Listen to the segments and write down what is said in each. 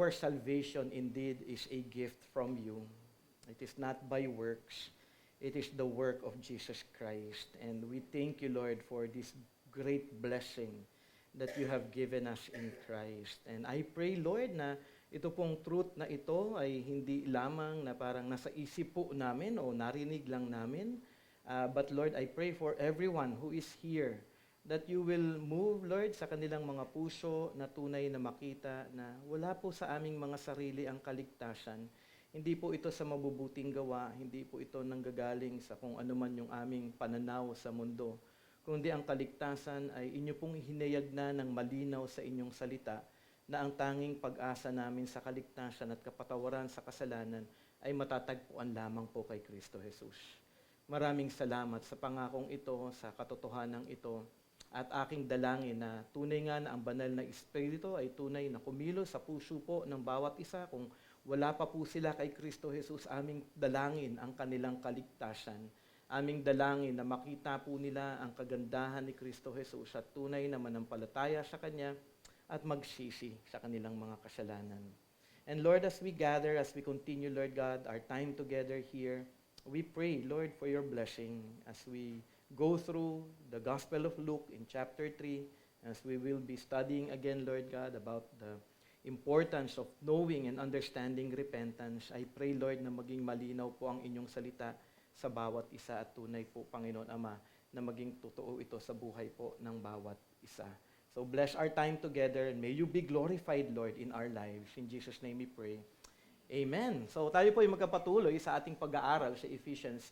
our salvation indeed is a gift from you. It is not by works. It is the work of Jesus Christ. And we thank you, Lord, for this great blessing that you have given us in Christ. And I pray, Lord, na ito pong truth na ito ay hindi lamang na parang nasa isip po namin o narinig lang namin. But Lord, I pray for everyone who is here that you will move, Lord, sa kanilang mga puso na tunay na makita na wala po sa aming mga sarili ang kaligtasan. Hindi po ito sa mabubuting gawa, hindi po ito nanggagaling sa kung ano man yung aming pananaw sa mundo, kundi ang kaligtasan ay inyo pong hinayag na ng malinaw sa inyong salita na ang tanging pag-asa namin sa kaligtasan at kapatawaran sa kasalanan ay matatagpuan lamang po kay Kristo Jesus. Maraming salamat sa pangakong ito, sa katotohanan ito, at aking dalangin na tunay nga na ang banal na Espiritu ay tunay na kumilos sa puso po ng bawat isa. Kung wala pa po sila kay Kristo Jesus, aming dalangin ang kanilang kaligtasan. Aming dalangin na makita po nila ang kagandahan ni Kristo Jesus at tunay na manampalataya sa Kanya at magsisi sa kanilang mga kasalanan. And Lord, as we gather, as we continue, Lord God, our time together here, we pray, Lord, for your blessing as we go through the Gospel of Luke in chapter 3, as we will be studying again, Lord God, about the importance of knowing and understanding repentance. I pray, Lord, na maging malinaw po ang inyong salita sa bawat isa at tunay po, Panginoon Ama, na maging totoo ito sa buhay po ng bawat isa. So bless our time together and may you be glorified, Lord, in our lives. In Jesus' name we pray. Amen. So tayo po ay magkapatuloy sa ating pag-aaral sa Ephesians,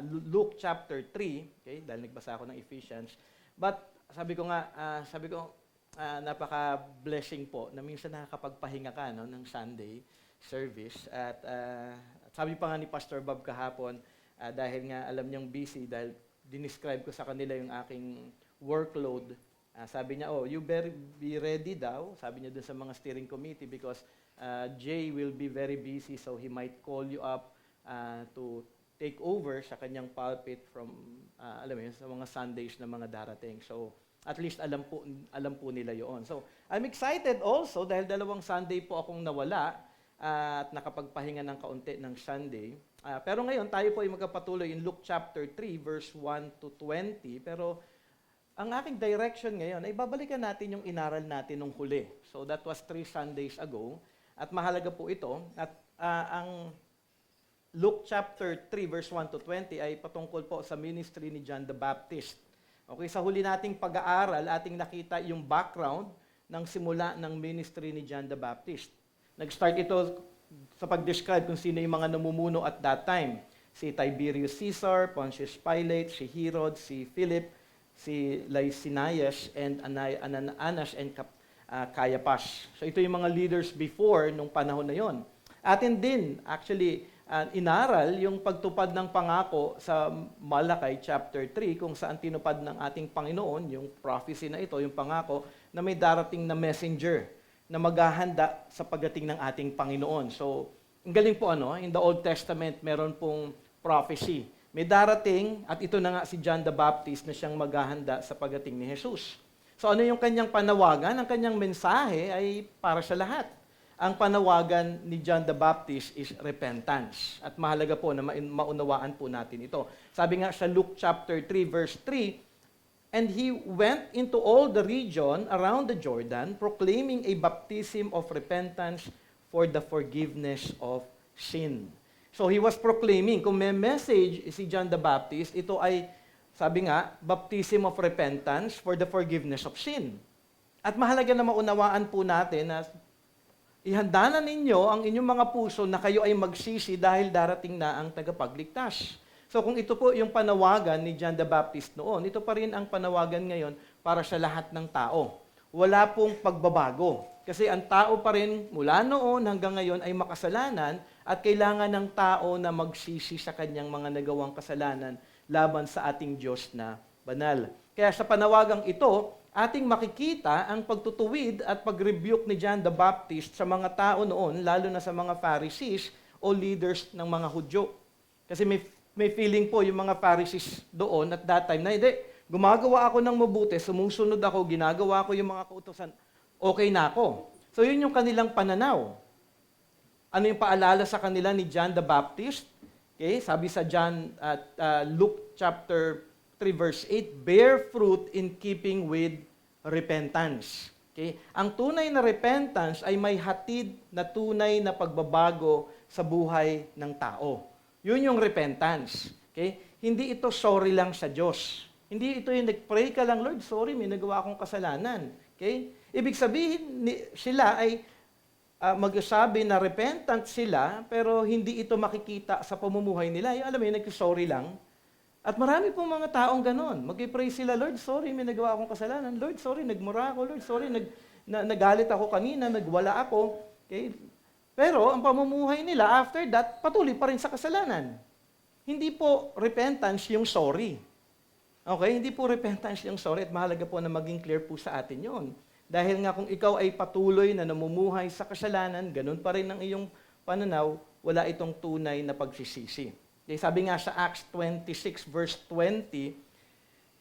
Luke chapter 3, okay? Dahil nagbasa ako ng Ephesians. But sabi ko napaka-blessing po na minsan nakakapagpahinga ka ng Sunday service. At sabi pa nga ni Pastor Bob kahapon, dahil nga alam niyang busy, dahil dinescribe ko sa kanila yung aking workload. Sabi niya, you better be ready daw, sabi niya dun sa mga steering committee, because Jay will be very busy, so he might call you up to take over sa kanyang pulpit from, sa mga Sundays na mga darating. So, at least alam po nila yon. So, I'm excited also dahil 2 Sunday po akong nawala at nakapagpahinga ng kaunti ng Sunday. Pero ngayon, tayo po ay magkapatuloy in Luke chapter 3, verse 1 to 20. Pero, ang aking direction ngayon ay babalikan natin yung inaral natin nung huli. So, that was 3 Sundays ago. At mahalaga po ito. At ang Luke chapter 3 verse 1 to 20 ay patungkol po sa ministry ni John the Baptist. Okay, sa huli nating pag-aaral, ating nakita yung background ng simula ng ministry ni John the Baptist. Nag-start ito sa pag-describe kung sino yung mga namumuno at that time. Si Tiberius Caesar, Pontius Pilate, si Herod, si Philip, si Lysanias, and Annas and Caiaphas. So ito yung mga leaders before nung panahon na yon. Atin din, actually, inaral yung pagtupad ng pangako sa Malakay chapter 3 kung saan tinupad ng ating Panginoon yung prophecy na ito, yung pangako na may darating na messenger na maghahanda sa pagdating ng ating Panginoon. So, ang galing po in the Old Testament meron pong prophecy. May darating at ito na nga si John the Baptist na siyang maghahanda sa pagdating ni Jesus. So ano yung kanyang panawagan? Ang kanyang mensahe ay para sa lahat. Ang panawagan ni John the Baptist is repentance. At mahalaga po na maunawaan po natin ito. Sabi nga sa Luke chapter 3 verse 3, "And he went into all the region around the Jordan, proclaiming a baptism of repentance for the forgiveness of sin." So he was proclaiming, kung may message si John the Baptist, ito ay, sabi nga, baptism of repentance for the forgiveness of sin. At mahalaga na maunawaan po natin na ihanda na ninyo ang inyong mga puso na kayo ay magsisi dahil darating na ang tagapagligtas. So kung ito po yung panawagan ni John the Baptist noon, ito pa rin ang panawagan ngayon para sa lahat ng tao. Wala pong pagbabago. Kasi ang tao pa rin mula noon hanggang ngayon ay makasalanan at kailangan ng tao na magsisi sa kanyang mga nagawang kasalanan laban sa ating Diyos na banal. Kaya sa panawagang ito, ating makikita ang pagtutuwid at pag-rebuke ni John the Baptist sa mga tao noon, lalo na sa mga Pharisees o leaders ng mga Hudyo. Kasi may feeling po yung mga Pharisees doon at that time na, hindi, gumagawa ako ng mabuti, sumusunod ako, ginagawa ko yung mga kautusan, okay na ako. So yun yung kanilang pananaw. Ano yung paalala sa kanila ni John the Baptist? Okay, sabi sa Luke chapter 3 verse 8, bear fruit in keeping with repentance. Okay? Ang tunay na repentance ay may hatid na tunay na pagbabago sa buhay ng tao. Yun yung repentance. Okay? Hindi ito sorry lang sa Diyos. Hindi ito yung nag-pray ka lang, Lord, sorry, may nagawa akong kasalanan. Okay? Ibig sabihin, sila ay magsasabi na repentant sila, pero hindi ito makikita sa pamumuhay nila. Yung, alam mo yun, nag-sorry lang. At marami pong mga taong ganon. Mag-pray sila, Lord, sorry, may nagawa akong kasalanan. Lord, sorry, nagmura ako. Lord, sorry, nagalit ako kanina, nagwala ako. Okay? Pero ang pamumuhay nila, after that, patuloy pa rin sa kasalanan. Hindi po repentance yung sorry. Okay? Hindi po repentance yung sorry. At mahalaga po na maging clear po sa atin yon. Dahil nga kung ikaw ay patuloy na namumuhay sa kasalanan, ganun pa rin ang iyong pananaw, wala itong tunay na pagsisisi. Okay, sabi nga sa Acts 26 verse 20,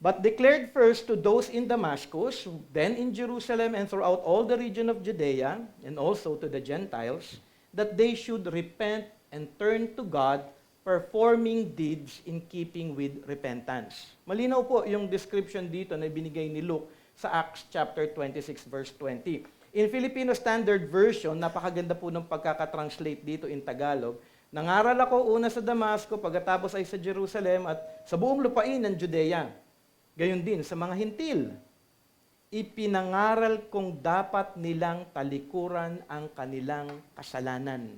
but declared first to those in Damascus, then in Jerusalem and throughout all the region of Judea, and also to the Gentiles, that they should repent and turn to God, performing deeds in keeping with repentance. Malinaw po yung description dito na binigay ni Luke sa Acts chapter 26 verse 20. In Filipino Standard Version, napakaganda po ng pagkakatranslate dito in Tagalog. Nangaral ako una sa Damasco, pagkatapos ay sa Jerusalem at sa buong lupain ng Judea. Gayon din sa mga hintil. Ipinangaral kong dapat nilang talikuran ang kanilang kasalanan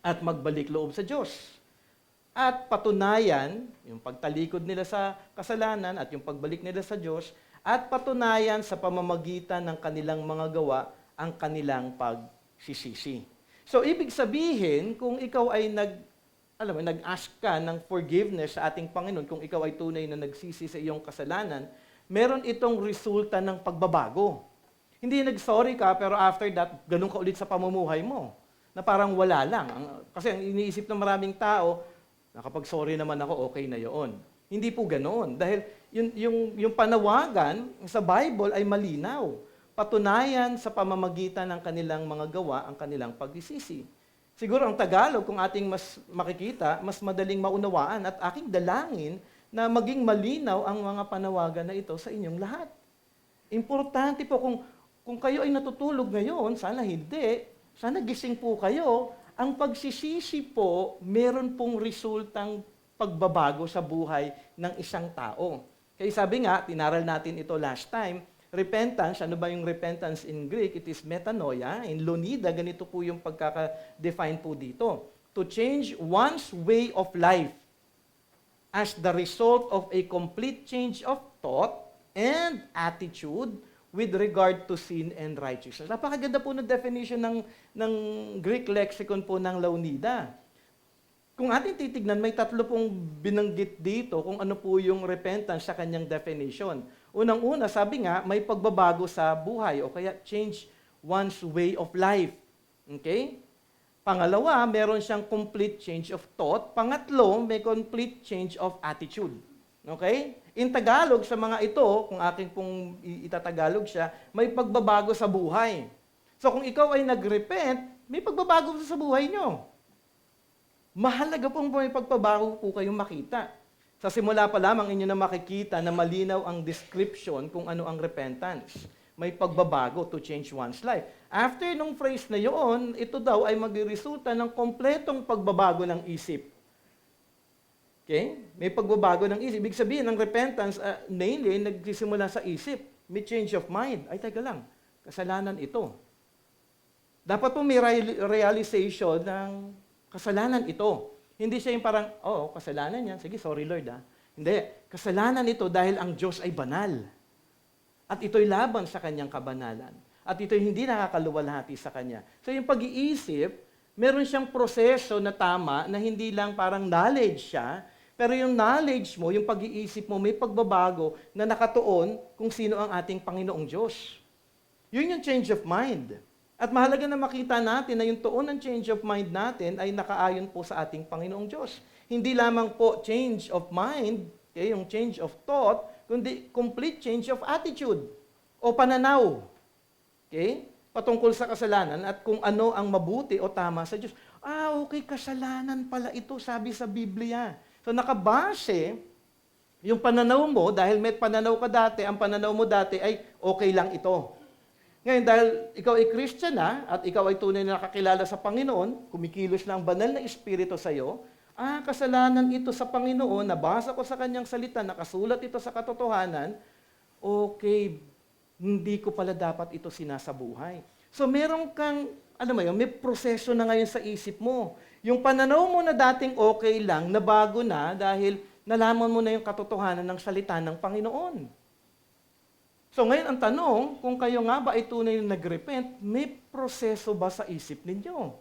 at magbalik loob sa Diyos. At patunayan, yung pagtalikod nila sa kasalanan at yung pagbalik nila sa Diyos, at patunayan sa pamamagitan ng kanilang mga gawa ang kanilang pagsisisi. So, ibig sabihin, kung ikaw ay nag-ask ka ng forgiveness sa ating Panginoon, kung ikaw ay tunay na nagsisi sa iyong kasalanan, meron itong resulta ng pagbabago. Hindi nag-sorry ka, pero after that, ganun ka ulit sa pamumuhay mo. Na parang wala lang. Kasi ang iniisip ng maraming tao, kapag sorry naman ako, okay na yun. Hindi po ganoon. Dahil yung panawagan sa Bible ay malinaw. Patunayan sa pamamagitan ng kanilang mga gawa ang kanilang pagsisisi. Siguro ang Tagalog, kung ating mas makikita, mas madaling maunawaan at aking dalangin na maging malinaw ang mga panawagan na ito sa inyong lahat. Importante po kung kayo ay natutulog ngayon, sana hindi, sana gising po kayo, ang pagsisisi po, meron pong resultang pagbabago sa buhay ng isang tao. Kaya sabi nga, tinaral natin ito last time, repentance, ano ba yung repentance in Greek? It is metanoia. In Lunida, ganito po yung pagkaka-define po dito. To change one's way of life as the result of a complete change of thought and attitude with regard to sin and righteousness. Napakaganda po ng definition ng Greek lexicon po ng Lunida. Kung ating titignan, may tatlo pong binanggit dito kung ano po yung repentance sa kanyang definition. Unang-una, sabi nga, may pagbabago sa buhay o kaya change one's way of life. Okay? Pangalawa, meron siyang complete change of thought. Pangatlo, may complete change of attitude. Okay? In Tagalog, sa mga ito, kung aking pong itatagalog siya, may pagbabago sa buhay. So kung ikaw ay nag-repent, may pagbabago sa buhay nyo. Mahalaga pong may pagbabago po kayong makita. Sa simula pa lamang inyo na makikita na malinaw ang description kung ano ang repentance. May pagbabago to change one's life. After nung phrase na yun, ito daw ay magresulta ng kompletong pagbabago ng isip. Okay? May pagbabago ng isip. Ibig sabihin, ang repentance, mainly, nagsisimula sa isip. May change of mind. Ay, teka lang, kasalanan ito. Dapat po may realization ng kasalanan ito. Hindi siya yung parang, kasalanan yan. Sige, sorry Lord. Hindi. Kasalanan ito dahil ang Diyos ay banal. At ito'y laban sa kanyang kabanalan. At ito'y hindi nakakaluwalhati sa kanya. So yung pag-iisip, meron siyang proseso na tama na hindi lang parang knowledge siya, pero yung knowledge mo, yung pag-iisip mo, may pagbabago na nakatuon kung sino ang ating Panginoong Diyos. Yun yung change of mind. At mahalaga na makita natin na yung tuon ng change of mind natin ay nakaayon po sa ating Panginoong Diyos. Hindi lamang po change of mind, okay, yung change of thought, kundi complete change of attitude o pananaw. Okay? patungkol sa kasalanan at kung ano ang mabuti o tama sa Diyos. Okay, kasalanan pala ito, sabi sa Biblia. So nakabase yung pananaw mo, dahil may pananaw ka dati, ang pananaw mo dati ay okay lang ito. Ngayon, dahil ikaw ay Christian na at ikaw ay tunay na nakakilala sa Panginoon, kumikilos na ang banal na Espiritu sa iyo, kasalanan ito sa Panginoon, nabasa ko sa kanyang salita, nakasulat ito sa katotohanan, okay, hindi ko pala dapat ito sinasabuhay. So meron kang, may proseso na ngayon sa isip mo. Yung pananaw mo na dating okay lang, nabago na dahil nalaman mo na yung katotohanan ng salita ng Panginoon. So ngayon ang tanong, kung kayo nga ba ay tunay na nag-repent, may proseso ba sa isip ninyo?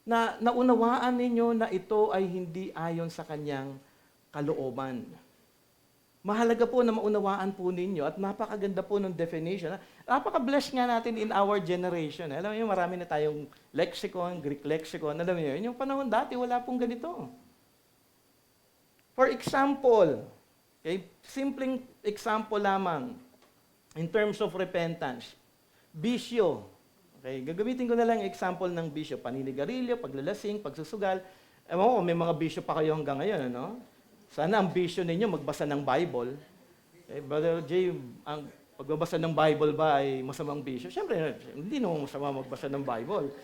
Na naunawaan ninyo na ito ay hindi ayon sa kanyang kalooban. Mahalaga po na maunawaan po ninyo at napakaganda po ng definition. Napaka-blessed nga natin in our generation. Alam niyo, marami na tayong lexicon, Greek lexicon. Alam niyo, yung panahon dati, wala pong ganito. For example, okay, simpleng example lamang in terms of repentance. Bisyo. Okay, gagamitin ko na lang yung example ng bisyo. Paninigarilyo, paglalasing, pagsusugal. Ewan ko, may mga bisyo pa kayo hanggang ngayon, ano? Sana ang bisyo ninyo magbasa ng Bible. Okay, Brother Jay, ang pagbabasa ng Bible ba ay masamang bisyo? Siyempre, hindi naman masama magbasa ng Bible.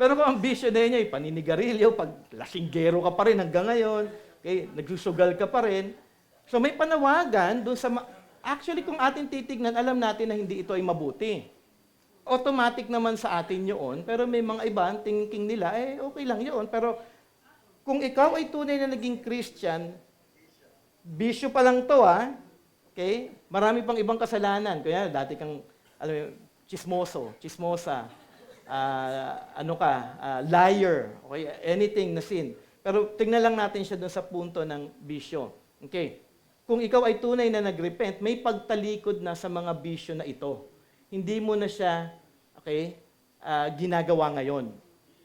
Pero kung ang bisyo ninyo ay paninigarilyo, paglasinggero ka pa rin hanggang ngayon, okay, nagsusugal ka pa rin. So may panawagan doon sa... Actually, kung atin titignan, alam natin na hindi ito ay mabuti. Automatic naman sa atin yun, pero may mga iba, ang thinking nila, okay lang yun. Pero kung ikaw ay tunay na naging Christian, bisyo pa lang to, okay? Marami pang ibang kasalanan. Kaya dati kang, chismosa, liar, okay? Anything na sin. Pero tingnan lang natin siya doon sa punto ng bisyo. Okay? Kung ikaw ay tunay na nagrepent, may pagtalikod na sa mga bisyo na ito. Hindi mo na siya, ginagawa ngayon.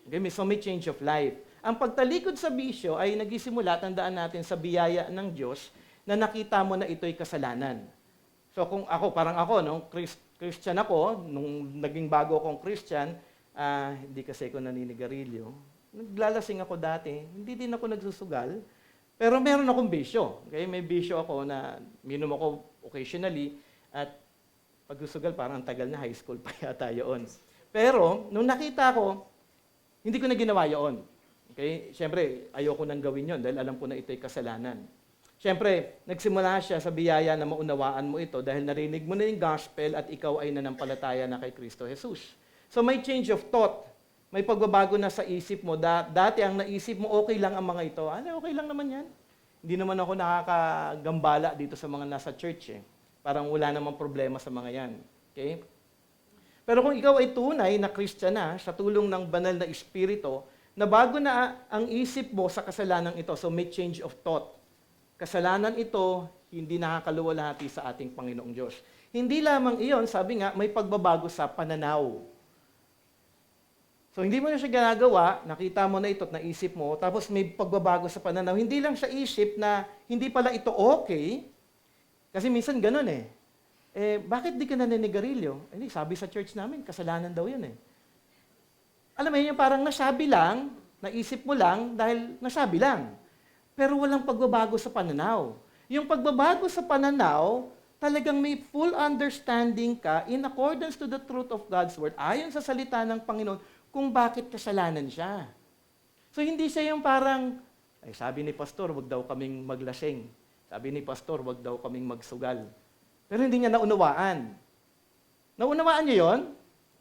Okay? So may change of life. Ang pagtalikod sa bisyo ay nagsisimula, tandaan natin, sa biyaya ng Diyos na nakita mo na ito'y kasalanan. So kung ako, parang ako, Christian ako, nung naging bago akong Christian, hindi kasi ako naninigarilyo. Naglalasing ako dati, hindi din ako nagsusugal, pero meron akong bisyo. Okay? May bisyo ako na minom ako occasionally, at pagsusugal parang tagal na, high school pa yata yun. Pero, nung nakita ko, hindi ko na ginawa yun. Okay? Siyempre, ayoko nang gawin yon dahil alam ko na ito'y kasalanan. Siyempre, nagsimula siya sa biyaya na maunawaan mo ito dahil narinig mo na yung gospel at ikaw ay nanampalataya na kay Kristo Jesus. So may change of thought. May pagbabago na sa isip mo. Dati ang naisip mo, okay lang ang mga ito. Okay lang naman yan. Hindi naman ako nakakagambala dito sa mga nasa church. Parang wala namang problema sa mga yan. Okay? Pero kung ikaw ay tunay na Christian na, sa tulong ng banal na Espiritu, na bago na ang isip mo sa kasalanan ito, so may change of thought. Kasalanan ito, hindi nakakaluwalhati sa ating Panginoong Diyos. Hindi lamang iyon, sabi nga, may pagbabago sa pananaw. So hindi mo na siya ginagawa, nakita mo na ito at naisip mo, tapos may pagbabago sa pananaw. Hindi lang sa isip na hindi pala ito okay, kasi minsan ganun bakit di ka naninigarilyo? Sabi sa church namin, kasalanan daw yun Alam mo yun, parang nasabi lang, naisip mo lang, dahil nasabi lang. Pero walang pagbabago sa pananaw. Yung pagbabago sa pananaw, talagang may full understanding ka in accordance to the truth of God's Word, ayon sa salita ng Panginoon, kung bakit kasalanan siya. So hindi siya yung parang, sabi ni pastor, wag daw kaming maglasing. Sabi ni pastor, wag daw kaming magsugal. Pero hindi niya naunawaan. Naunawaan niyo yon?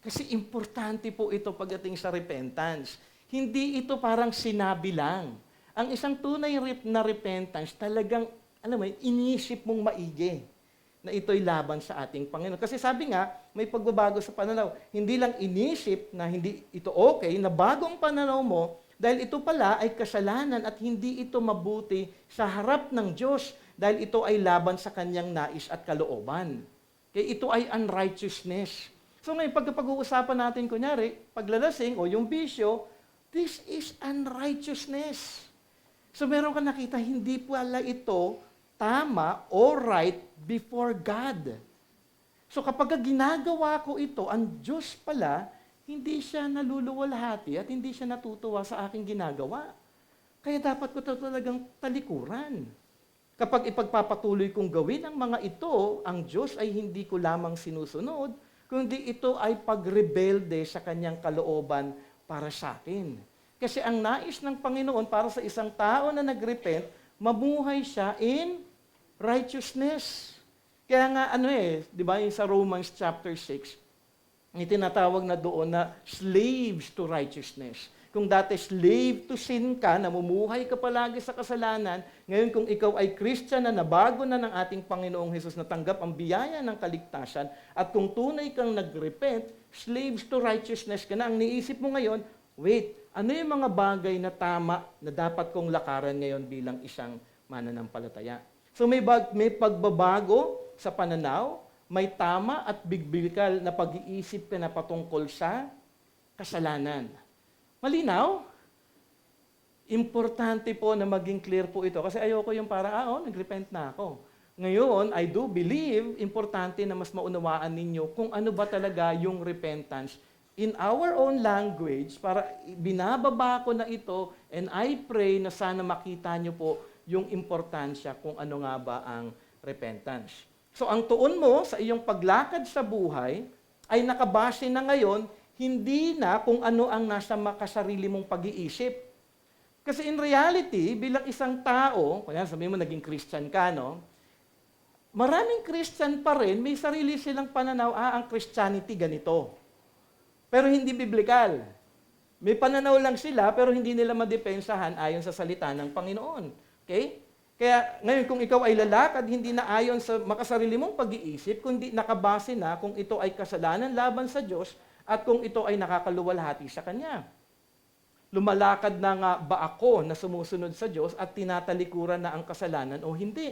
Kasi importante po ito pagdating sa repentance. Hindi ito parang sinabi lang. Ang isang tunay na repentance, talagang, inisip mong maigi na ito'y laban sa ating Panginoon. Kasi sabi nga, may pagbabago sa pananaw. Hindi lang inisip na hindi ito okay, na bagong pananaw mo, dahil ito pala ay kasalanan at hindi ito mabuti sa harap ng Diyos dahil ito ay laban sa kanyang nais at kalooban. Kaya ito ay unrighteousness. So ngayon, pag-uusapan natin, kunyari, paglalasing o yung bisyo, this is unrighteousness. So meron ka nakita, hindi pala ito tama or right before God. So kapag ginagawa ko ito, ang Diyos pala, hindi siya naluluwalhati at hindi siya natutuwa sa aking ginagawa. Kaya dapat ko ito talagang talikuran. Kapag ipagpapatuloy kong gawin ang mga ito, ang Diyos ay hindi ko lamang sinusunod, kundi ito ay pagrebelde sa kanyang kalooban para sa akin. Kasi ang nais ng Panginoon para sa isang tao na nagrepent, mamuhay siya in righteousness. Kaya nga di ba, yung sa Romans chapter 6, may tinatawag na doon na slaves to righteousness. Kung dati slave to sin ka, namumuhay ka palagi sa kasalanan, ngayon kung ikaw ay Christian na nabago na ng ating Panginoong Hesus, natanggap ang biyaya ng kaligtasan, at kung tunay kang nagrepent, slaves to righteousness ka na, ang niisip mo ngayon, wait, ano yung mga bagay na tama na dapat kong lakaran ngayon bilang isang mananampalataya? So may pagbabago sa pananaw, may tama at biblical na pag-iisip ka na patungkol sa kasalanan. Malinaw? Importante po na maging clear po ito. Kasi ayoko yung nagrepent na ako. Ngayon, I do believe, importante na mas maunawaan ninyo kung ano ba talaga yung repentance in our own language, para binababa ko na ito, and I pray na sana makita nyo po yung importansya kung ano nga ba ang repentance. So ang tuon mo sa iyong paglakad sa buhay ay nakabase na ngayon hindi na kung ano ang nasa makasarili mong pag-iisip. Kasi in reality, bilang isang tao, kaya sabihin mo naging Christian ka, no? Maraming Christian pa rin, may sarili silang pananaw, ang Christianity ganito. Pero hindi biblical. May pananaw lang sila, pero hindi nila madepensahan ayon sa salita ng Panginoon. Okay? Kaya ngayon, kung ikaw ay lalakad, hindi na ayon sa makasarili mong pag-iisip, kundi nakabase na kung ito ay kasalanan laban sa Diyos, at kung ito ay nakakaluwalhati sa Kanya. Lumalakad na nga ba ako na sumusunod sa Diyos at tinatalikuran na ang kasalanan o hindi?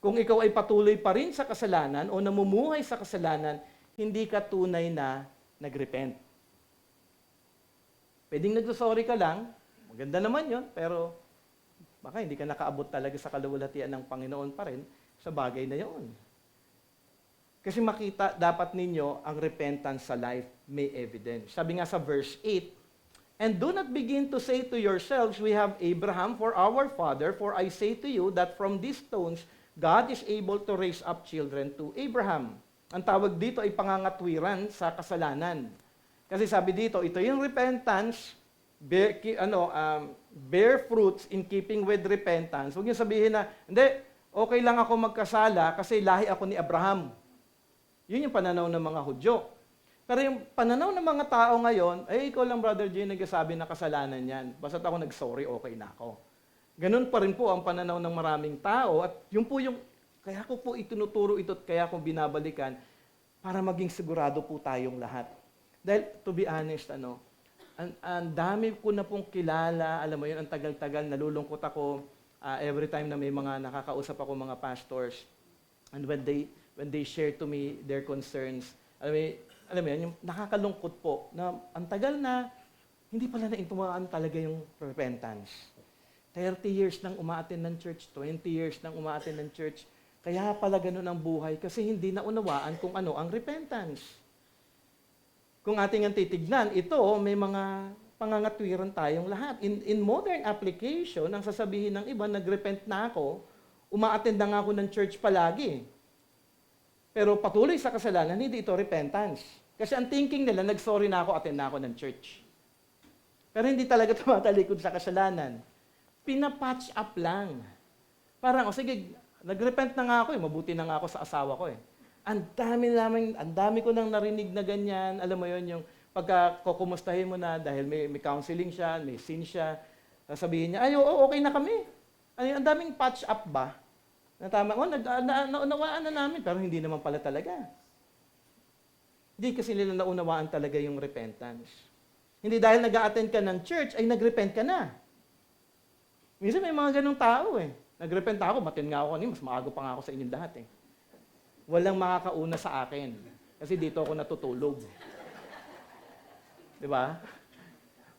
Kung ikaw ay patuloy pa rin sa kasalanan o namumuhay sa kasalanan, hindi ka tunay na nagrepent. Pwedeng nagsasorry ka lang, maganda naman yon, pero baka hindi ka nakaabot talaga sa kaluwalhatian ng Panginoon pa rin sa bagay na yon. Kasi makita dapat ninyo ang repentance sa life may evidence. Sabi nga sa verse 8, "And do not begin to say to yourselves, we have Abraham for our father, for I say to you that from these stones, God is able to raise up children to Abraham." Ang tawag dito ay pangangatwiran sa kasalanan. Kasi sabi dito, ito yung repentance, bear fruits in keeping with repentance. Huwag niyo sabihin na, hindi, okay lang ako magkasala kasi lahi ako ni Abraham. Yun yung pananaw ng mga Hudyo. Pero yung pananaw ng mga tao ngayon, ikaw lang, Brother Jay, nagsasabi na kasalanan yan. Basta't ako nag-sorry, okay na ako. Ganun pa rin po ang pananaw ng maraming tao. At yun po yung, kaya ko po itinuturo ito at kaya ko binabalikan para maging sigurado po tayong lahat. Dahil, to be honest, ang dami ko na pong kilala, alam mo yun, ang tagal-tagal, nalulungkot ako every time na may mga nakakausap ako mga pastors. And when they share to me their concerns, alam mo yan, yung nakakalungkot po, na ang tagal na, hindi pala naintumaan talaga yung repentance. 30 years nang umaattend ng church, 20 years nang umaattend ng church, kaya pala ganun ang buhay, kasi hindi naunawaan kung ano ang repentance. Kung ating ang titignan, ito, may mga pangangatwiran tayong lahat. In modern application, ang sasabihin ng iba, nagrepent na ako, umaattend na nga ako ng church palagi. Pero patuloy sa kasalanan, hindi ito repentance. Kasi ang thinking nila, nag-sorry na ako, attend na ako ng church. Pero hindi talaga tumatalikod sa kasalanan. Pinapatch up lang. Parang, sige, nagrepent na nga ako, mabuti na nga ako sa asawa ko. Ang dami ko nang narinig na ganyan. Alam mo yon, yung pagka kukumustahin mo na dahil may counseling siya, may sin siya, sasabihin niya, okay na kami. Ang daming patch up ba? Na tama, naunawaan na namin, pero hindi naman pala talaga. Hindi kasi nila naunawaan talaga yung repentance. Hindi dahil nag-a-attend ka ng church, ay nagrepent ka na. Minsan may mga ganong tao Nagrepent ako, batin nga ako mas maaga pa nga ako sa inyong lahat Walang makakauna sa akin. Kasi dito ako natutulog. Di ba?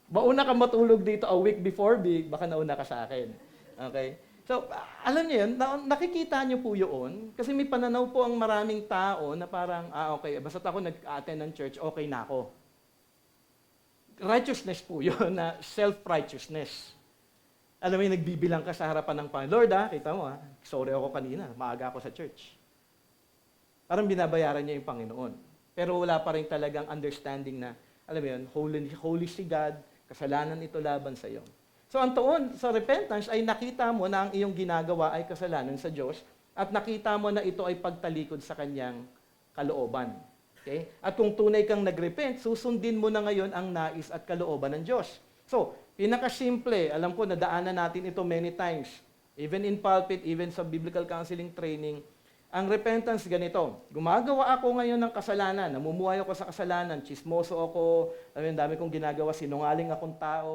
Mauna ka matulog dito a week before big, baka nauna ka sa akin. Okay? So, alam niyo yun, nakikita niyo po yun, kasi may pananaw po ang maraming tao na parang, okay, basta't ako nag-attend ng church, okay na ako. Righteousness po yun, na self-righteousness. Alam mo yung nagbibilang ka sa harapan ng Panginoon, Lord kita mo sorry ako kanina, maaga ako sa church. Parang binabayaran niya yung Panginoon. Pero wala pa rin talagang understanding na, alam mo yun, holy si God, kasalanan ito laban sa iyo. So ang tuon sa repentance ay nakita mo na ang iyong ginagawa ay kasalanan sa Diyos at nakita mo na ito ay pagtalikod sa kanyang kalooban. Okay? At kung tunay kang nagrepent, susundin mo na ngayon ang nais at kalooban ng Diyos. So, pinakasimple, alam ko nadaanan natin ito many times, even in pulpit, even sa biblical counseling training, ang repentance ganito, gumagawa ako ngayon ng kasalanan, namumuhay ako sa kasalanan, chismoso ako, dami kong ginagawa, sinungaling akong tao,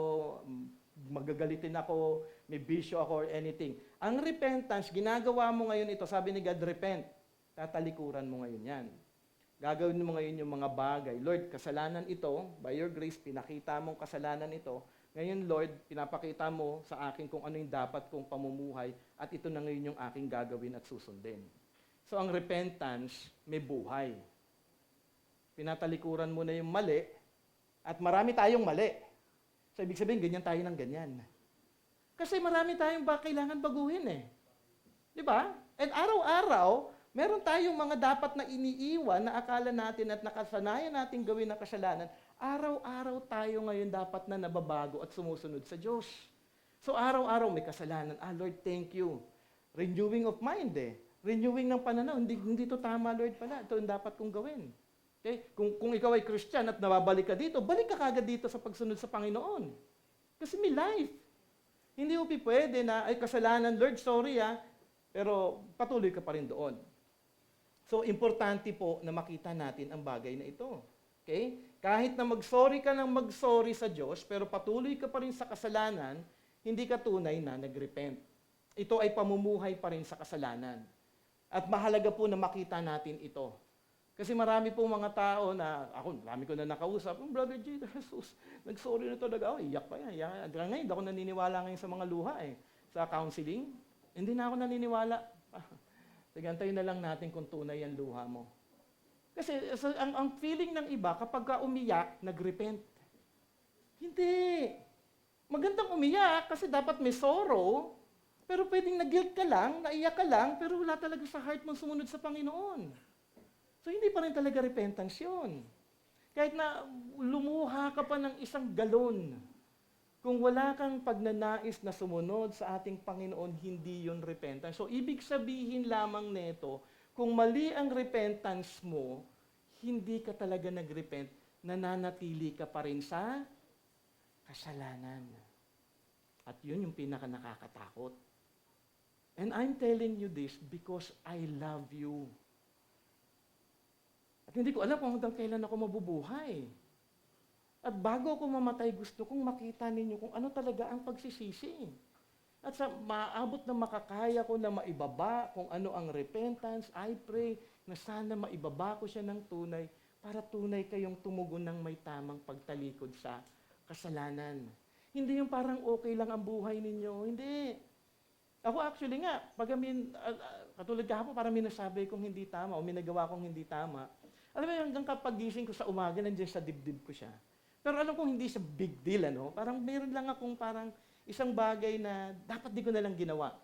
magagalitin ako, may bisyo ako or anything. Ang repentance, ginagawa mo ngayon ito, sabi ni God, repent. Tatalikuran mo ngayon yan. Gagawin mo ngayon yung mga bagay. Lord, kasalanan ito, by your grace, pinakita mong kasalanan ito. Ngayon, Lord, pinapakita mo sa akin kung ano yung dapat kong pamumuhay at ito na ngayon yung aking gagawin at susundin. So, ang repentance, may buhay. Pinatalikuran mo na yung mali at marami tayong mali. So, ibig sabihin, ganyan tayo ng ganyan. Kasi marami tayong kailangan baguhin eh. Di ba? And araw-araw, meron tayong mga dapat na iniiwan na akala natin at nakasanayan natin gawin na kasalanan. Araw-araw tayo ngayon dapat na nababago at sumusunod sa Diyos. So, araw-araw may kasalanan. Lord, thank you. Renewing of mind eh. Renewing ng pananaw. Hindi to tama, Lord pala. Ito yung dapat kong gawin. Okay? Kung ikaw ay Christian at nababalik ka dito, balik ka kagad dito sa pagsunod sa Panginoon. Kasi may life. Hindi mo pwede na, ay kasalanan, Lord, sorry pero patuloy ka pa rin doon. So, importante po na makita natin ang bagay na ito. Okay? Kahit na mag-sorry ka ng mag-sorry sa Diyos, pero patuloy ka pa rin sa kasalanan, hindi ka tunay na nag-repent. Ito ay pamumuhay pa rin sa kasalanan. At mahalaga po na makita natin ito. Kasi marami pong mga tao na, marami ko na nakausap, Brother Jesus, nag-sorry na ito, iyak pa yan. Ngayon, ako naniniwala ngayon sa mga luha sa counseling. Hindi na ako naniniwala. Tagantayin na lang natin kung tunay ang luha mo. Kasi ang feeling ng iba, kapag ka umiyak, nag-repent. Hindi. Magandang umiyak kasi dapat may sorrow, pero pwedeng nag-guilt ka lang, naiyak ka lang, pero wala talaga sa heart mo sumunod sa Panginoon. So, hindi pa rin talaga repentance yun. Kahit na lumuha ka pa ng 1 galon, kung wala kang pagnanais na sumunod sa ating Panginoon, hindi yun repentance. So, ibig sabihin lamang nito, kung mali ang repentance mo, hindi ka talaga nag-repent, nananatili ka pa rin sa kasalanan. At yun yung pinaka-nakakatakot. And I'm telling you this because I love you. At hindi ko alam kung hanggang kailan ako mabubuhay. At bago ako mamatay, gusto kong makita ninyo kung ano talaga ang pagsisisi. At sa maabot na makakaya ko na maibaba kung ano ang repentance, I pray na sana maibaba ko siya ng tunay para tunay kayong tumugon ng may tamang pagtalikod sa kasalanan. Hindi yung parang okay lang ang buhay ninyo. Hindi. Ako actually nga, katulad kahapon, parang minasabi kong hindi tama o minagawa kong hindi tama. Alam mo, hanggang kapag gising ko sa umaga, nandiyan sa dibdib ko siya. Pero alam kong hindi siya big deal, Parang meron lang akong parang isang bagay na dapat di ko na lang ginawa.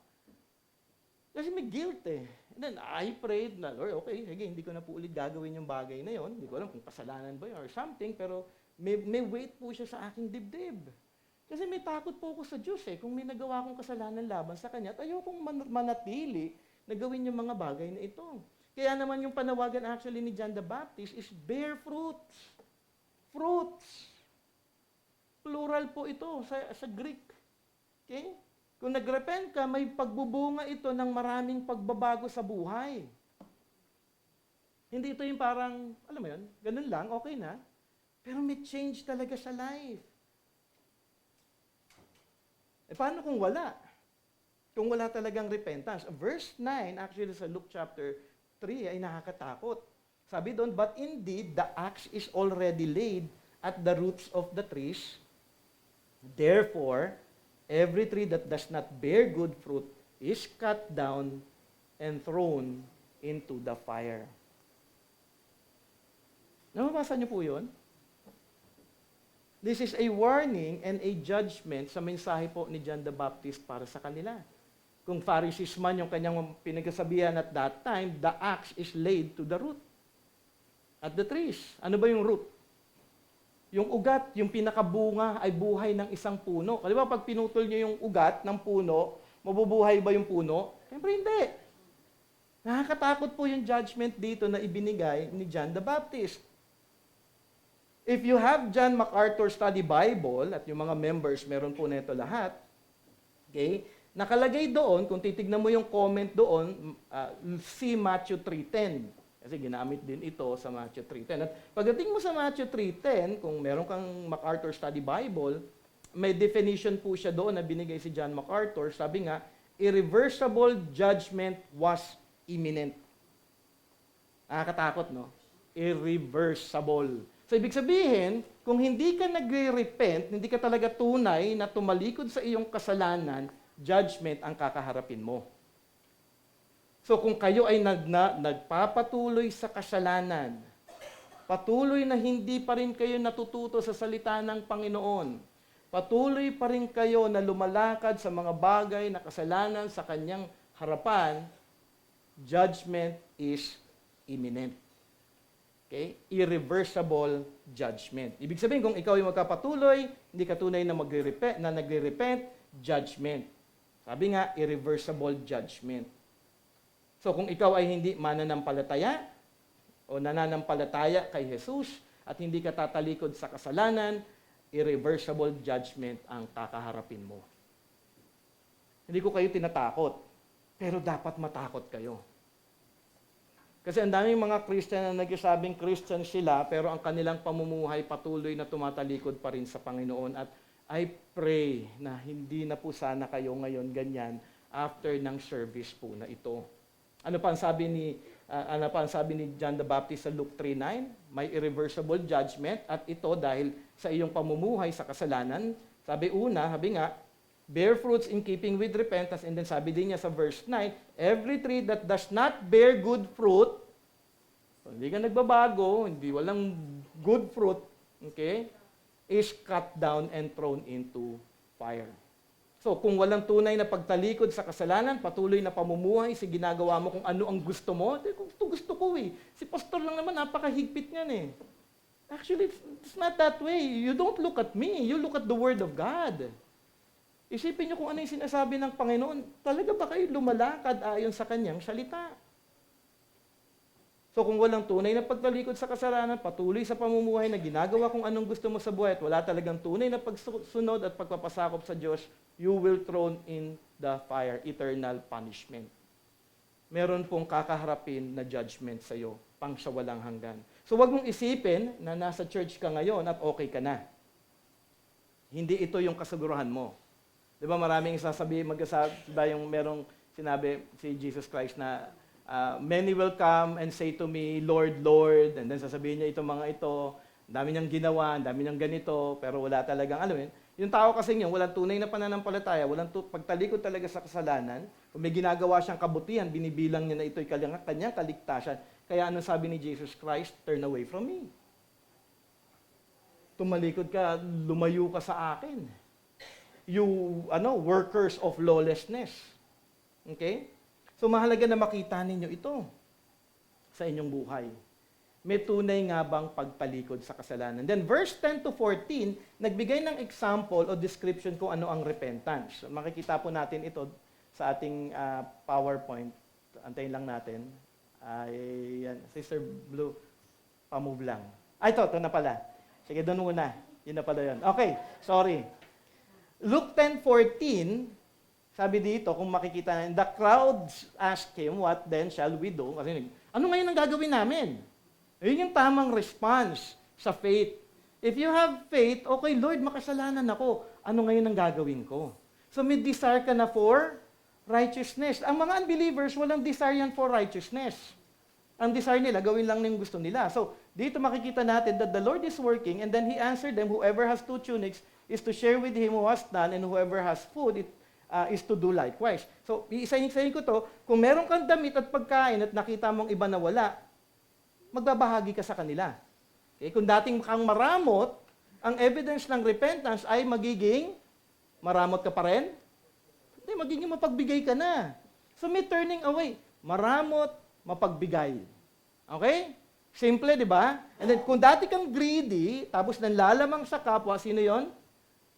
Kasi may guilt And then I prayed na, Lord, okay, sige, hindi ko na po ulit gagawin yung bagay na yon. Hindi ko alam kung kasalanan ba yun or something, pero may weight po siya sa aking dibdib. Kasi may takot po ako sa Diyos Kung may nagawa akong kasalanan laban sa Kanya, at ayokong manatili na gawin yung mga bagay na ito. Kaya naman yung panawagan actually ni John the Baptist is bear fruits. Fruits. Plural po ito sa Greek. Okay? Kung nag-repent ka, may pagbubunga ito ng maraming pagbabago sa buhay. Hindi ito yung parang, alam mo yun, ganun lang, okay na. Pero may change talaga sa life. Paano kung wala? Kung wala talagang repentance. Verse 9, actually sa Luke chapter 3, ay nakakatakot. Sabi doon, but indeed, the axe is already laid at the roots of the trees. Therefore, every tree that does not bear good fruit is cut down and thrown into the fire. Nababasa niyo po yun? This is a warning and a judgment sa mensahe po ni John the Baptist para sa kanila. Kung Pharisees man yung kanyang pinagsasabihan at that time, the axe is laid to the root. At the trees. Ano ba yung root? Yung ugat, yung pinakabunga ay buhay ng isang puno. Di ba pag pinutol niyo yung ugat ng puno, mabubuhay ba yung puno? Siyempre hindi. Nakakatakot po yung judgment dito na ibinigay ni John the Baptist. If you have John MacArthur Study Bible, at yung mga members, meron po nito lahat, okay, nakalagay doon, kung titignan mo yung comment doon, see Matthew 3:10. Kasi ginamit din ito sa Matthew 3:10. At pagdating mo sa Matthew 3:10, kung meron kang MacArthur Study Bible, may definition po siya doon na binigay si John MacArthur. Sabi nga, irreversible judgment was imminent. Nakakatakot, no? Irreversible. So, ibig sabihin, kung hindi ka nagre-repent, hindi ka talaga tunay na tumalikod sa iyong kasalanan, judgment ang kakaharapin mo. So kung kayo ay nagpapatuloy sa kasalanan, patuloy na hindi pa rin kayo natututo sa salita ng Panginoon, patuloy pa rin kayo na lumalakad sa mga bagay na kasalanan sa kanyang harapan, judgment is imminent. Okay? Irreversible judgment. Ibig sabihin, kung ikaw ay magkapatuloy, hindi ka tunay na nagre-repent, judgment. Sabi nga, irreversible judgment. So kung ikaw ay hindi mananampalataya o nananampalataya kay Jesus at hindi ka tatalikod sa kasalanan, irreversible judgment ang kakaharapin mo. Hindi ko kayo tinatakot, pero dapat matakot kayo. Kasi ang daming mga Christian na nagsasabing Christian sila, pero ang kanilang pamumuhay patuloy na tumatalikod pa rin sa Panginoon. At I pray na hindi na po sana kayo ngayon ganyan after ng service po na ito. Ano pa ang sabi ni John the Baptist sa Luke 3:9? May irreversible judgment at ito dahil sa iyong pamumuhay sa kasalanan. Sabi nga, bear fruits in keeping with repentance. And then sabi din niya sa verse 9, every tree that does not bear good fruit, hindi ka nagbabago, walang good fruit, okay, is cut down and thrown into fire. So, kung walang tunay na pagtalikod sa kasalanan, patuloy na pamumuhay, ginagawa mo kung ano ang gusto mo, gusto ko eh. Si pastor lang naman, napakahigpit niyan eh. Actually, it's not that way. You don't look at me. You look at the Word of God. Isipin niyo kung ano yung sinasabi ng Panginoon. Talaga ba kayo lumalakad ayon sa Kanyang salita? So kung walang tunay na pagtalikod sa kasalanan, patuloy sa pamumuhay na ginagawa kung anong gusto mo sa buhay at wala talagang tunay na pagsunod at pagpapasakop sa Diyos, you will thrown in the fire, eternal punishment. Meron pong kakaharapin na judgment sa iyo, pang sa walang hanggan. So wag mong isipin na nasa church ka ngayon at okay ka na. Hindi ito yung kasiguruhan mo. Di ba maraming yung merong sinabi si Jesus Christ na many will come and say to me, Lord, Lord, and then sasabihin niya itong mga ito, dami niyang ginawa, dami niyang ganito, pero wala talagang, yung tao kasi niya, walang tunay na pananampalataya, walang pagtalikod talaga sa kasalanan, kung may ginagawa siyang kabutihan, binibilang niya na ito'y kanyang kaligtasan. Kaya ano sabi ni Jesus Christ? Turn away from me. Tumalikod ka, lumayo ka sa akin. You, workers of lawlessness. Okay? So mahalaga na makita ninyo ito sa inyong buhay. May tunay nga bang pagtalikod sa kasalanan? Then verse 10 to 14, nagbigay ng example o description kung ano ang repentance. So, makikita po natin ito sa ating PowerPoint. Antayin lang natin. Yan. Sister Blue, pamove lang. Ito na pala. Sige, doon muna. Yun na pala yun. Okay, sorry. Luke 10:14, sabi dito, kung makikita natin, the crowds asked him, what then shall we do? Kasi, ano ngayon ang gagawin namin? Yun yung tamang response sa faith. If you have faith, okay, Lord, makasalanan ako. Ano ngayon ang gagawin ko? So may desire ka na for righteousness. Ang mga unbelievers, walang desire yan for righteousness. Ang desire nila, gawin lang yung gusto nila. So dito makikita natin that the Lord is working, and then He answered them, whoever has 2 tunics is to share with him who has none, and whoever has food, is to do likewise. So, iisa-isahin ko to, kung meron kang damit at pagkain at nakita mong iba na wala, magbabahagi ka sa kanila. Okay? Kung dating kang maramot, ang evidence ng repentance ay magiging maramot ka pa rin? Hindi, magiging mapagbigay ka na. So, may turning away. Maramot, mapagbigay. Okay? Simple, di ba? And then, kung dati kang greedy, tapos nanlalamang sa kapwa, sino yon?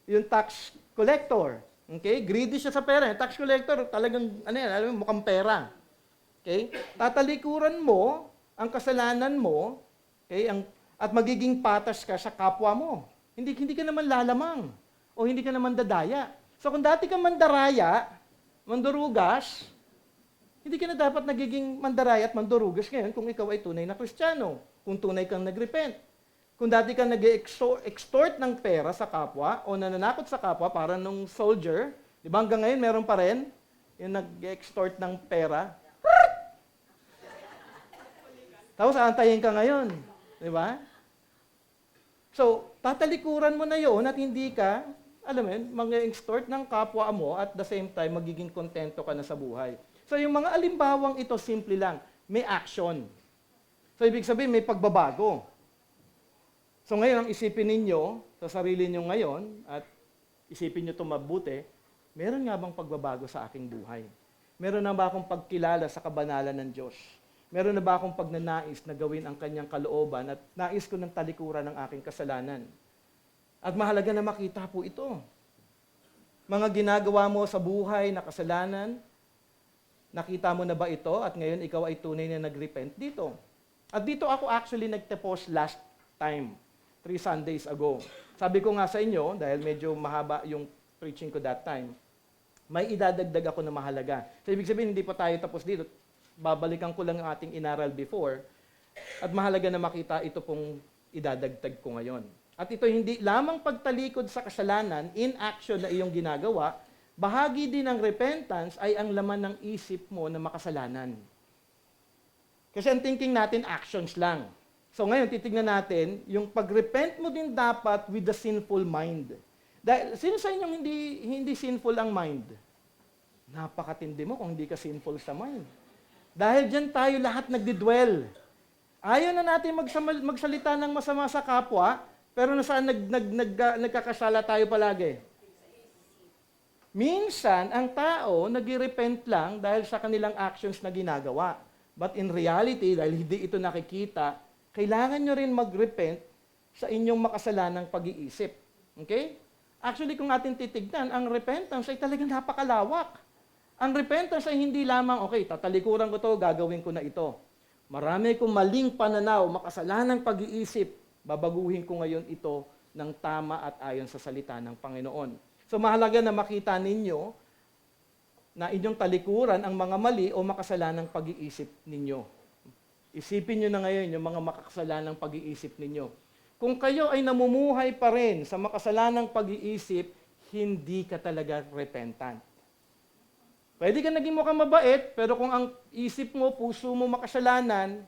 Yung tax collector. Okay? Greedy siya sa pera. Yung tax collector, talagang, alam mo, mukhang pera. Okay? Tatalikuran mo ang kasalanan mo, okay, at magiging patas ka sa kapwa mo. Hindi ka naman lalamang. O hindi ka naman dadaya. So kung dati kang mandaraya, mandurugas, hindi ka na dapat nagiging mandaraya at mandurugas ngayon kung ikaw ay tunay na Kristiyano. Kung tunay kang nagrepent. Kung dati kang nag-extort ng pera sa kapwa o nananakot sa kapwa para nung soldier, di ba hanggang ngayon meron pa rin yung nag-extort ng pera. Tapos aantayin ka ngayon. Di ba? So, tatalikuran mo na yon at hindi ka, alam mo yun, mag-extort ng kapwa mo at the same time, magiging kontento ka na sa buhay. So, yung mga alimbawang ito, simple lang. May action. So, ibig sabihin, may pagbabago. So, ngayon, ang isipin ninyo sa sarili nyo ngayon at isipin nyo ito mabuti, meron nga bang pagbabago sa aking buhay? Meron na ba akong pagkilala sa kabanalan ng Diyos? Meron na ba akong pagnanais na gawin ang kanyang kalooban at nais ko ng talikuran ng aking kasalanan? At mahalaga na makita po ito. Mga ginagawa mo sa buhay na kasalanan, nakita mo na ba ito at ngayon ikaw ay tunay na nagrepent dito? At dito ako actually nagtapos last time, 3 Sundays ago. Sabi ko nga sa inyo, dahil medyo mahaba yung preaching ko that time, may idadagdag ako na mahalaga. So ibig sabihin, hindi pa tayo tapos dito. Babalikan ko lang ang ating inaral before. At mahalaga na makita ito pong idadagdag ko ngayon. At ito hindi lamang pagtalikod sa kasalanan, in action na iyong ginagawa, bahagi din ng repentance ay ang laman ng isip mo na makasalanan. Kasi ang thinking natin, actions lang. So ngayon, titignan natin, yung pag-repent mo din dapat with the sinful mind. Dahil, sino sa inyong hindi sinful ang mind? Napakatindi mo kung hindi ka sinful sa mind. Dahil dyan tayo lahat nagdidwell. Ayaw na natin magsalita ng masama sa kapwa, pero nasaan nagkakasala tayo palagi? Minsan, ang tao nag-repent lang dahil sa kanilang actions na ginagawa. But in reality, dahil hindi ito nakikita, kailangan nyo rin mag-repent sa inyong makasalanang pag-iisip. Okay? Actually, kung atin titignan, ang repentance ay talagang napakalawak. Ang repentance ay hindi lamang, okay, tatalikuran ko to, gagawin ko na ito. Marami kong maling pananaw, makasalanang pag-iisip, babaguhin ko ngayon ito ng tama at ayon sa salita ng Panginoon. So mahalaga na makita ninyo na inyong talikuran ang mga mali o makasalanang pag-iisip ninyo. Isipin nyo na ngayon yung mga makasalanang pag-iisip ninyo. Kung kayo ay namumuhay pa rin sa makasalanang pag-iisip, hindi ka talaga repentant. Pwede ka naging mukhang mabait, pero kung ang isip mo, puso mo makasalanan,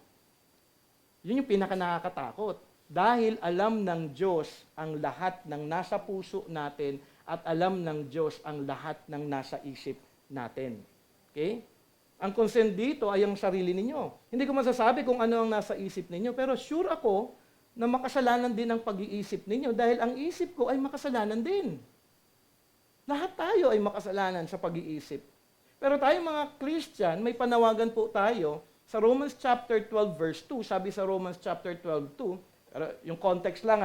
yun yung pinaka-nakakatakot. Dahil alam ng Diyos ang lahat ng nasa puso natin at alam ng Diyos ang lahat ng nasa isip natin. Okay? Ang concern dito ay ang sarili ninyo. Hindi ko masasabi kung ano ang nasa isip ninyo, pero sure ako na makasalanan din ang pag-iisip ninyo dahil ang isip ko ay makasalanan din. Lahat tayo ay makasalanan sa pag-iisip. Pero tayo mga Christian, may panawagan po tayo sa Romans chapter 12 verse 2. Sabi sa Romans chapter 12, 2, yung context lang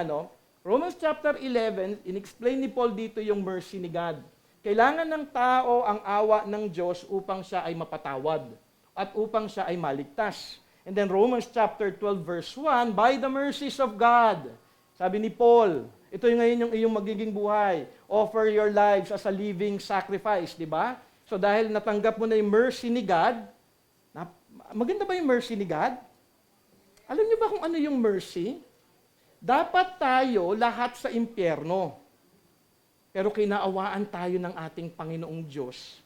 Romans chapter 11, in-explain ni Paul dito yung mercy ni God. Kailangan ng tao ang awa ng Diyos upang siya ay mapatawad at upang siya ay maligtas. And then Romans chapter 12 verse 1, by the mercies of God. Sabi ni Paul, ito yung ngayon yung iyong magiging buhay. Offer your lives as a living sacrifice, di ba? So dahil natanggap mo na yung mercy ni God, maganda ba yung mercy ni God? Alam niyo ba kung ano yung mercy? Dapat tayo lahat sa impyerno. Pero kinaawaan tayo ng ating Panginoong Diyos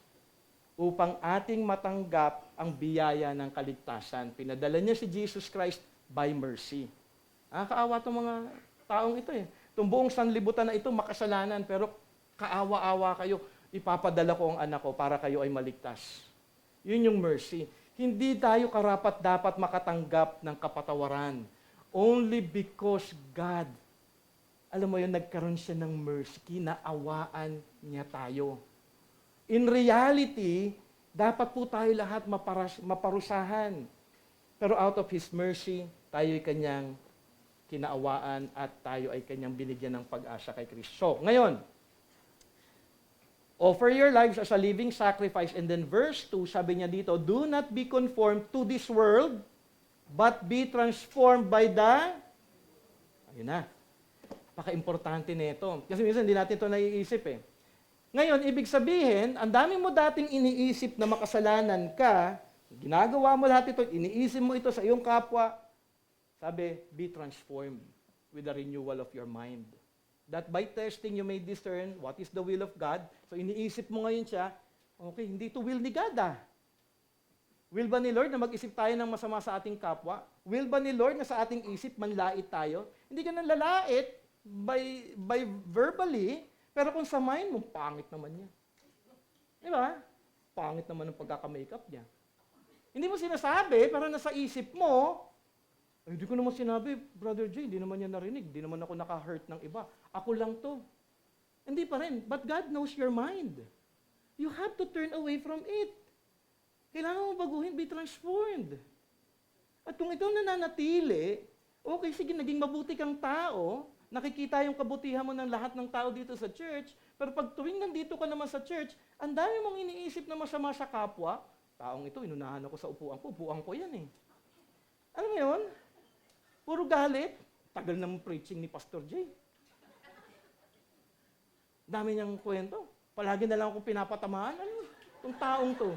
upang ating matanggap ang biyaya ng kaligtasan. Pinadala niya si Jesus Christ by mercy. Kaawa itong mga taong ito eh. Itong buong sanlibutan na ito, makasalanan, pero kaawa-awa kayo. ipapadala ko ang anak ko para kayo ay maligtas. Yun yung mercy. Hindi tayo karapat-dapat makatanggap ng kapatawaran. Only because God, alam mo yun, nagkaroon siya ng mercy, kinaawaan niya tayo. In reality, dapat po tayo lahat maparusahan. Pero out of His mercy, tayo ay kanyang kinaawaan at tayo ay kanyang binigyan ng pag-asa kay Kristo. So, ngayon, offer your lives as a living sacrifice. And then verse 2, sabi niya dito, do not be conformed to this world, but be transformed by the... Ayun na. Napaka-importante nito. Kasi minsan hindi natin ito naiisip eh. Ngayon, ibig sabihin, ang dami mo dating iniisip na makasalanan ka, ginagawa mo lahat ito, iniisip mo ito sa iyong kapwa, sabi, be transformed with the renewal of your mind. That by testing you may discern what is the will of God. So iniisip mo ngayon siya, okay, hindi to will ni God ah. Will ba ni Lord na mag-isip tayo ng masama sa ating kapwa? Will ba ni Lord na sa ating isip manlait tayo? Hindi ka nang lalait by verbally, pero kung sa mind mo, pangit naman niya. Di ba? Pangit naman ang pagkaka-makeup niya. Hindi mo sinasabi, pero nasa isip mo, ay, hindi ko naman sinabi, Brother Jay, hindi naman niya narinig, hindi naman ako naka-hurt ng iba. Ako lang to. Hindi pa rin. But God knows your mind. You have to turn away from it. Kailangan mo baguhin, be transformed. At kung ikaw nananatili, okay, sige, naging mabuti kang tao, nakikita yung kabutihan mo ng lahat ng tao dito sa church, pero pag tuwing nandito ka naman sa church, ang dami mong iniisip na masama sa kapwa, taong ito, inunahan ako sa upuan ko yan eh. Alam mo yun? Puro galit. Tagal ng preaching ni Pastor Jay. Dami niyang kwento. Palagi na lang akong pinapatamaan. Ano? Itong taong to.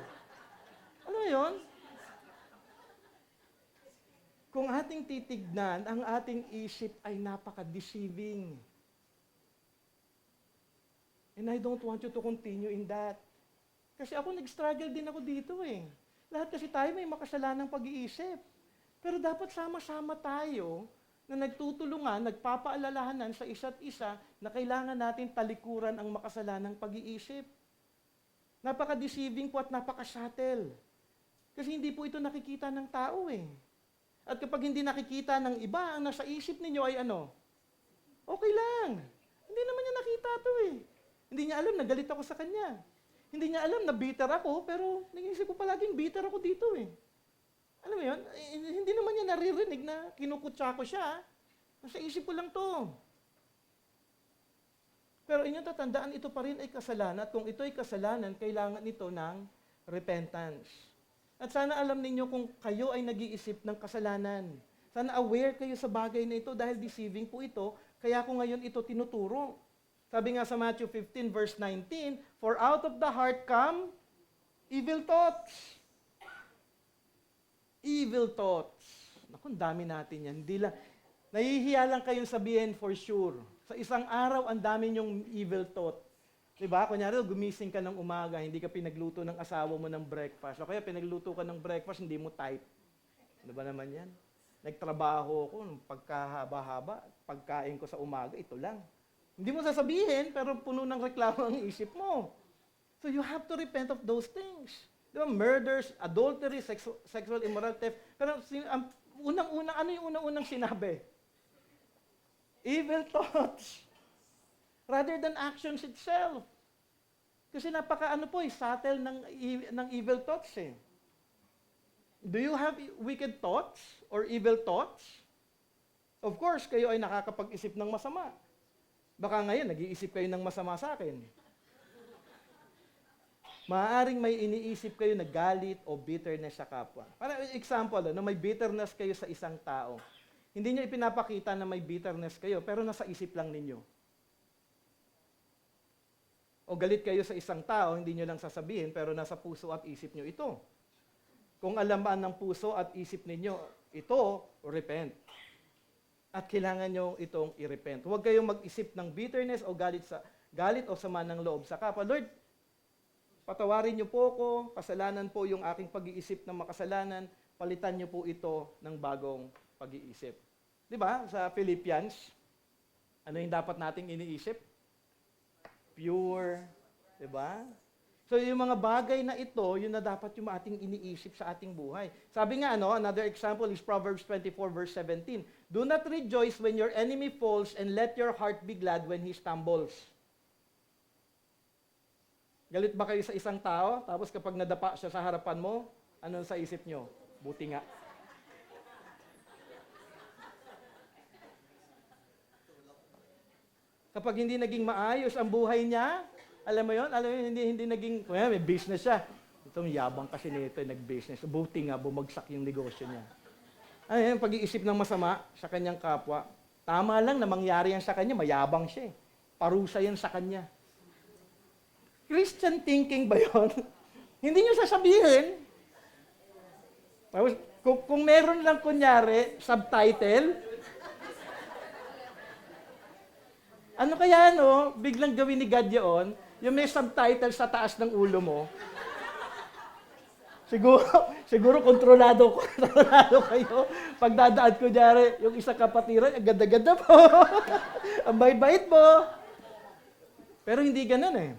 Ano yun? Kung ating titignan, ang ating isip ay napaka-deceiving. And I don't want you to continue in that. Kasi ako nag-struggle din ako dito eh. Lahat kasi tayo may makasalanang pag-iisip. Pero dapat sama-sama tayo na nagtutulungan, nagpapaalalahanan sa isa't isa na kailangan natin talikuran ang makasalanang pag-iisip. Napaka-deceiving po at napaka-subtle. Kasi hindi po ito nakikita ng tao eh. At kapag hindi nakikita ng iba, ang nasa isip ninyo ay ano? Okay lang. Hindi naman niya nakita to eh. Hindi niya alam na galit ako sa kanya. Hindi niya alam na bitter ako, pero nag-iisip ko palaging bitter ako dito eh. Alam mo yun? Hindi naman niya naririnig na kinukutsa ko siya. Nasa isip ko lang to. Pero inyong tatandaan, ito pa rin ay kasalanan. At kung ito ay kasalanan, kailangan ito ng repentance. At sana alam ninyo kung kayo ay nag-iisip ng kasalanan. Sana aware kayo sa bagay na ito dahil deceiving po ito. Kaya ko ngayon ito tinuturo. Sabi nga sa Matthew 15 verse 19, for out of the heart come evil thoughts. Evil thoughts. Naku, dami natin yan. Hindi lang, nahihiya lang kayong sabihin for sure. Sa isang araw, ang dami nyong evil thought. Diba? Kunyari, gumising ka ng umaga, hindi ka pinagluto ng asawa mo ng breakfast. O kaya pinagluto ka ng breakfast, hindi mo type. Ano ba naman yan? Nagtrabaho ako, pagkahaba-haba, pagkain ko sa umaga, ito lang. Hindi mo sasabihin, pero puno ng reklamo ang isip mo. So you have to repent of those things. Diba? Murders, adultery, sexual immorality, theft. Pero ano yung unang-unang sinabi? Evil thoughts. Rather than actions itself. Kasi subtle ng evil thoughts eh. Do you have wicked thoughts or evil thoughts? Of course, kayo ay nakakapag-isip ng masama. Baka ngayon, nag-iisip kayo ng masama sa akin. Maaaring may iniisip kayo na galit o bitterness sa kapwa. Para example, may bitterness kayo sa isang tao. Hindi nyo ipinapakita na may bitterness kayo, pero nasa isip lang ninyo. O galit kayo sa isang tao, hindi nyo lang sasabihin, pero nasa puso at isip nyo ito. Kung alamaan ng puso at isip ninyo, ito, repent. At kailangan nyo itong i-repent. Huwag kayong mag-isip ng bitterness o galit o sama ng loob sa kapwa. Lord, patawarin niyo po ako, kasalanan po yung aking pag-iisip ng makasalanan, palitan niyo po ito ng bagong pag-iisip. Di ba? Sa Philippians, ano yung dapat nating iniisip? Pure, Diba? So yung mga bagay na ito, yun na dapat yung ating iniisip sa ating buhay. Sabi nga, another example is Proverbs 24 verse 17. Do not rejoice when your enemy falls and let your heart be glad when he stumbles. Galit ba kayo sa isang tao? Tapos kapag nadapa siya sa harapan mo, ano sa isip nyo? Buti nga. Kapag hindi naging maayos ang buhay niya, alam mo yun, hindi naging, may business siya. Itong yabang kasi nito, nag-business. Buti nga, bumagsak yung negosyo niya. Ayun, pag-iisip ng masama sa kanyang kapwa. Tama lang na mangyari yan sa kanya, mayabang siya. Parusa yan sa kanya. Christian thinking ba yun? Hindi nyo sasabihin. Kung meron lang kunyari, subtitle, ano kaya biglang gawin ni God yun, yung may subtitle sa taas ng ulo mo, siguro kontrolado kayo. Pag dadaan ko diyari, yung isang kapatiran, ang ganda-ganda po. Ang bait-bait mo. Pero hindi ganun eh.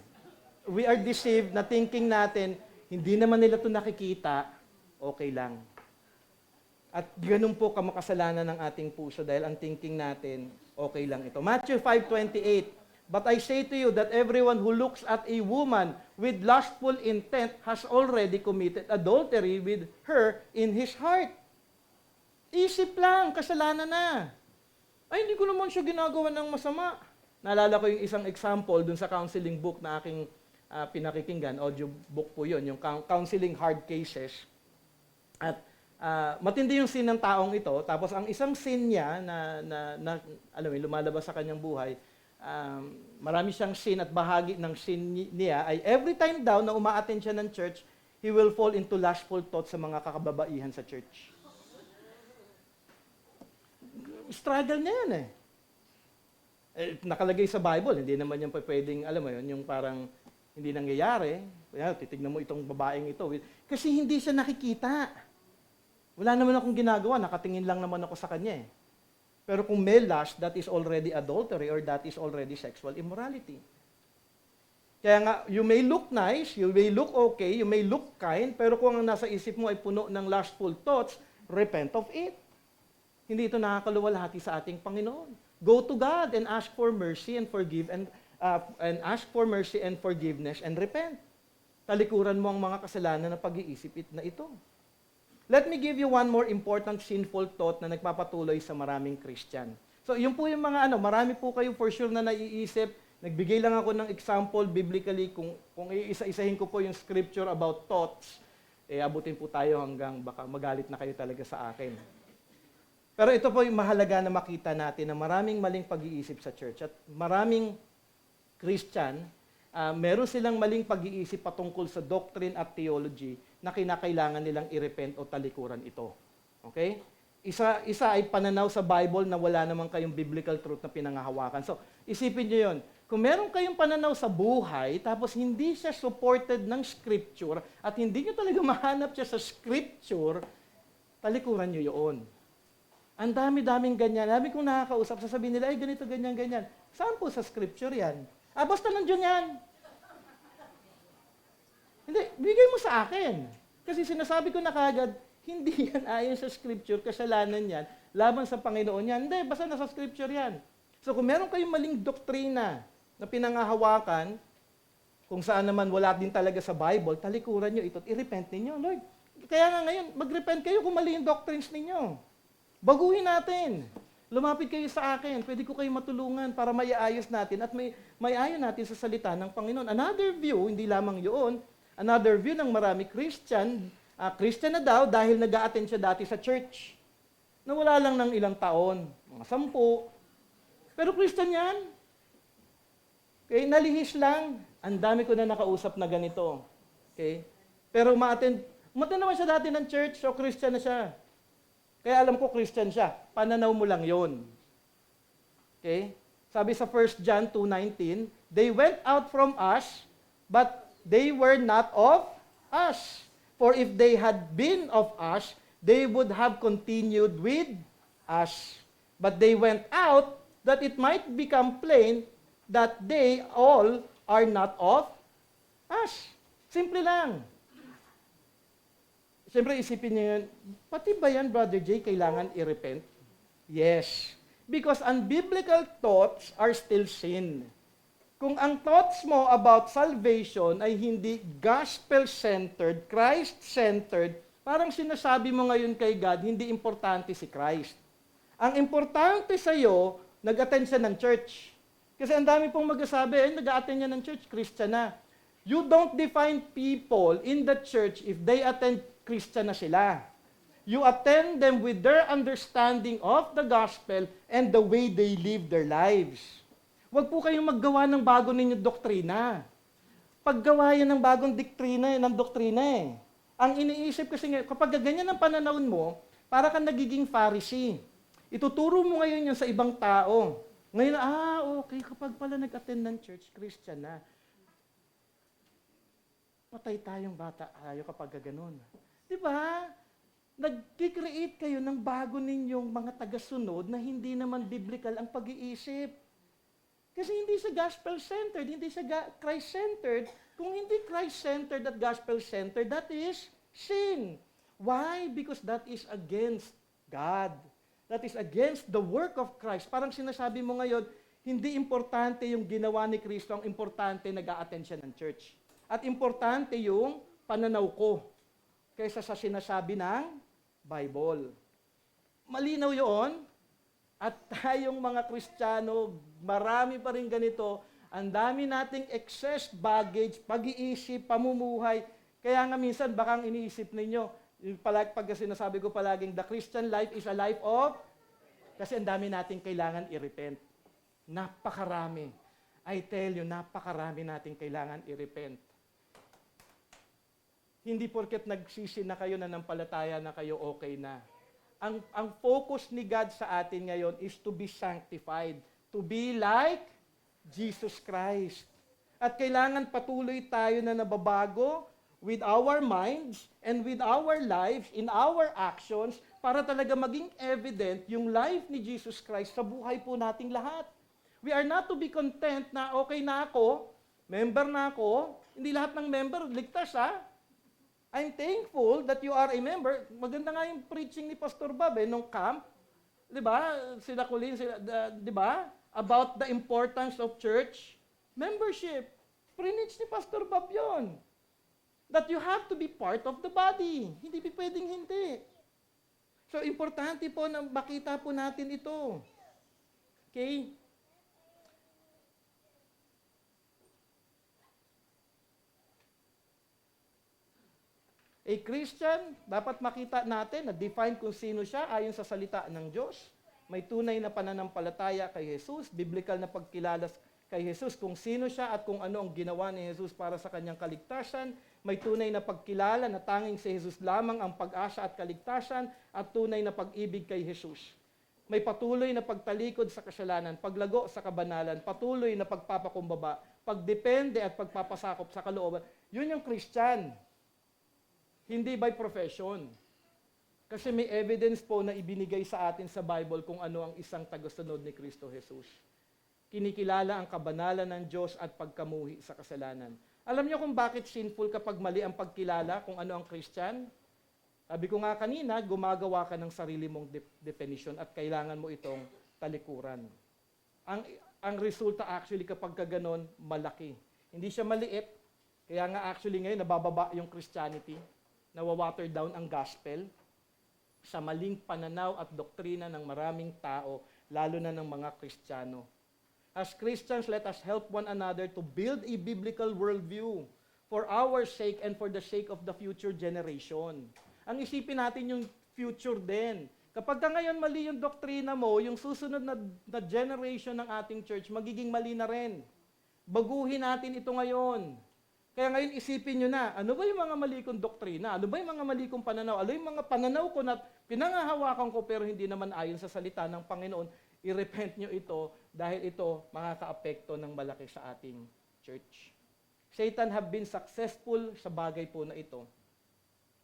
We are deceived na thinking natin, hindi naman nila ito nakikita, okay lang. At ganun po kamakasalanan ng ating puso dahil ang thinking natin, okay lang ito. Matthew 5:28, but I say to you that everyone who looks at a woman with lustful intent has already committed adultery with her in his heart. Isip lang, kasalanan na. Ay, hindi ko naman siya ginagawa ng masama. Naalala ko yung isang example dun sa counseling book na aking pinakikinggan, audio book po yun, yung counseling hard cases. At matindi yung sin ng taong ito, tapos ang isang sin niya na alam mo, lumalabas sa kanyang buhay, marami siyang sin at bahagi ng sin niya ay every time daw na uma-attend siya ng church, he will fall into lustful thoughts sa mga kakababaihan sa church. Struggle niya yan eh. Nakalagay sa Bible, hindi naman yung pwedeng, alam mo yun, yung parang hindi nangyayari. Kaya titignan mo itong babaeng ito. Kasi hindi siya nakikita. Wala naman akong ginagawa, nakatingin lang naman ako sa kanya eh. Pero kung may lust, that is already adultery or that is already sexual immorality. Kaya nga, you may look nice, you may look okay, you may look kind, pero kung ang nasa isip mo ay puno ng lustful thoughts, repent of it. Hindi ito nakakaluwalhati sa ating Panginoon. Go to God and ask for mercy and forgive and ask for mercy and forgiveness and repent. Talikuran mo ang mga kasalanan na pag-iisip na ito. Let me give you one more important sinful thought na nagpapatuloy sa maraming Christian. So, yun po yung mga marami po kayo for sure na naiisip. Nagbigay lang ako ng example biblically kung iisa-isahin ko po yung scripture about thoughts, abutin po tayo hanggang baka magalit na kayo talaga sa akin. Pero ito po yung mahalaga na makita natin na maraming maling pag-iisip sa church at maraming Christian, meron silang maling pag-iisip patungkol sa doctrine at theology na kinakailangan nilang i-repent o talikuran ito. Okay? Isa ay pananaw sa Bible na wala naman kayong biblical truth na pinangahawakan. So, isipin nyo yun. Kung meron kayong pananaw sa buhay, tapos hindi siya supported ng Scripture, at hindi nyo talaga mahanap siya sa Scripture, talikuran nyo yun. Ang dami-daming ganyan. Dami kong nakakausap, sasabihin nila, ay ganito, ganyan, ganyan. Saan po sa Scripture yan? Basta nandiyan yan. Hindi, bigay mo sa akin. Kasi sinasabi ko na kagad, hindi yan ayon sa Scripture, kasalanan yan, laban sa Panginoon yan. Hindi, basta nasa Scripture yan. So kung meron kayong maling doktrina na pinangahawakan, kung saan naman wala din talaga sa Bible, talikuran nyo ito at i-repent ninyo. Lord, kaya nga ngayon, mag-repent kayo kung mali yung doctrines ninyo. Baguhin natin. Lumapit kayo sa akin. Pwede ko kayo matulungan para maiayos natin at may ayon natin sa salita ng Panginoon. Another view, hindi lamang yun, another view ng marami Christian na daw dahil nag-a-attend siya dati sa church. Na wala lang ng ilang taon, mga 10. Pero Christian yan. Okay, nalihis lang. Ang dami ko na nakausap na ganito. Okay? Pero ma-attend naman siya dati ng church, so Christian na siya. Kaya alam ko Christian siya. Pananaw mo lang yon. Okay? Sabi sa 1 John 2:19, they went out from us, but they were not of us. For if they had been of us, they would have continued with us. But they went out that it might become plain that they all are not of Ask. Simple lang. Siyempre, isipin niyo yun, pati ba yan, Brother Jay, kailangan i-repent? Yes. Because unbiblical thoughts are still sin. Kung ang thoughts mo about salvation ay hindi gospel-centered, Christ-centered, parang sinasabi mo ngayon kay God, hindi importante si Christ. Ang importante sa'yo, nag-attend siya ng church. Kasi ang dami pong magsasabi, nag-attend niya ng church, Christian na. You don't define people in the church if they attend Christian na sila. You attend them with their understanding of the gospel and the way they live their lives. Huwag po kayong maggawa ng bago ninyong doktrina. Paggawa yan ng bagong doktrina eh. Ang iniisip kasi ngayon, kapag ganyan ang pananaw mo, para kang nagiging Pharisee. Ituturo mo ngayon yan sa ibang tao. Ngayon, okay, kapag pala nag-attend ng church, Christian na. Patay tayong bata, ayaw kapag gano'n. Di ba? Nag-create kayo ng bago ninyong mga tagasunod na hindi naman biblical ang pag-iisip. Kasi hindi siya gospel-centered, hindi siya Christ-centered. Kung hindi Christ-centered at gospel-centered, that is sin. Why? Because that is against God. That is against the work of Christ. Parang sinasabi mo ngayon, hindi importante yung ginawa ni Kristo, ang importante nag-a-attend siya ng church. At importante yung pananaw ko kaysa sa sinasabi ng Bible. Malinaw yun. At tayong mga Kristiyano, marami pa rin ganito, ang dami nating excess baggage, pag-iisip, pamumuhay. Kaya nga minsan, baka ang iniisip ninyo, pag sinasabi ko palaging, the Christian life is a life of, kasi ang dami nating kailangan i-repent. Napakarami. I tell you, napakarami nating kailangan i-repent. Hindi porket nagsisi na kayo, nanampalataya na kayo, okay na. Ang focus ni God sa atin ngayon is to be sanctified, to be like Jesus Christ. At kailangan patuloy tayo na nababago with our minds and with our lives, in our actions, para talaga maging evident yung life ni Jesus Christ sa buhay po nating lahat. We are not to be content na okay na ako, member na ako, hindi lahat ng member ligtas I'm thankful that you are a member. Maganda nga yung preaching ni Pastor Bob nung camp. 'Di ba? Sila Colin, di ba? About the importance of church membership. Preach ni Pastor Bob 'yon. That you have to be part of the body. Hindi pwedeng hindi. So, importante po na makita po natin ito. Okay? A Christian, dapat makita natin na define kung sino siya ayon sa salita ng Diyos. May tunay na pananampalataya kay Jesus, biblical na pagkilala kay Jesus, kung sino siya at kung ano ang ginawa ni Jesus para sa kanyang kaligtasan. May tunay na pagkilala na tanging si Jesus lamang ang pag-asa at kaligtasan at tunay na pag-ibig kay Jesus. May patuloy na pagtalikod sa kasalanan, paglago sa kabanalan, patuloy na pagpapakumbaba, pagdepende at pagpapasakop sa kalooban. Yun yung Christian. Hindi by profession. Kasi may evidence po na ibinigay sa atin sa Bible kung ano ang isang tagasunod ni Kristo Jesus. Kinikilala ang kabanalan ng Diyos at pagkamuhi sa kasalanan. Alam niyo kung bakit sinful kapag mali ang pagkilala kung ano ang Christian? Sabi ko nga kanina, gumagawa ka ng sarili mong definition at kailangan mo itong talikuran. Ang resulta actually kapag kaganon, malaki. Hindi siya maliit. Kaya nga actually ngayon, nabababa yung Christianity. Nawawater down ang gospel sa maling pananaw at doktrina ng maraming tao, lalo na ng mga Kristiyano. As Christians, let us help one another to build a biblical worldview for our sake and for the sake of the future generation. Ang isipin natin yung future din. Kapag ngayon mali yung doktrina mo, yung susunod na generation ng ating church, magiging mali na rin. Baguhin natin ito ngayon. Kaya ngayon isipin nyo na, ano ba yung mga mali kong doktrina? Ano ba yung mga mali kong pananaw? Ano yung mga pananaw ko na pinangahawakan ko pero hindi naman ayon sa salita ng Panginoon? I-repent nyo ito dahil ito makaka-apekto ng malaki sa ating church. Satan have been successful sa bagay po na ito.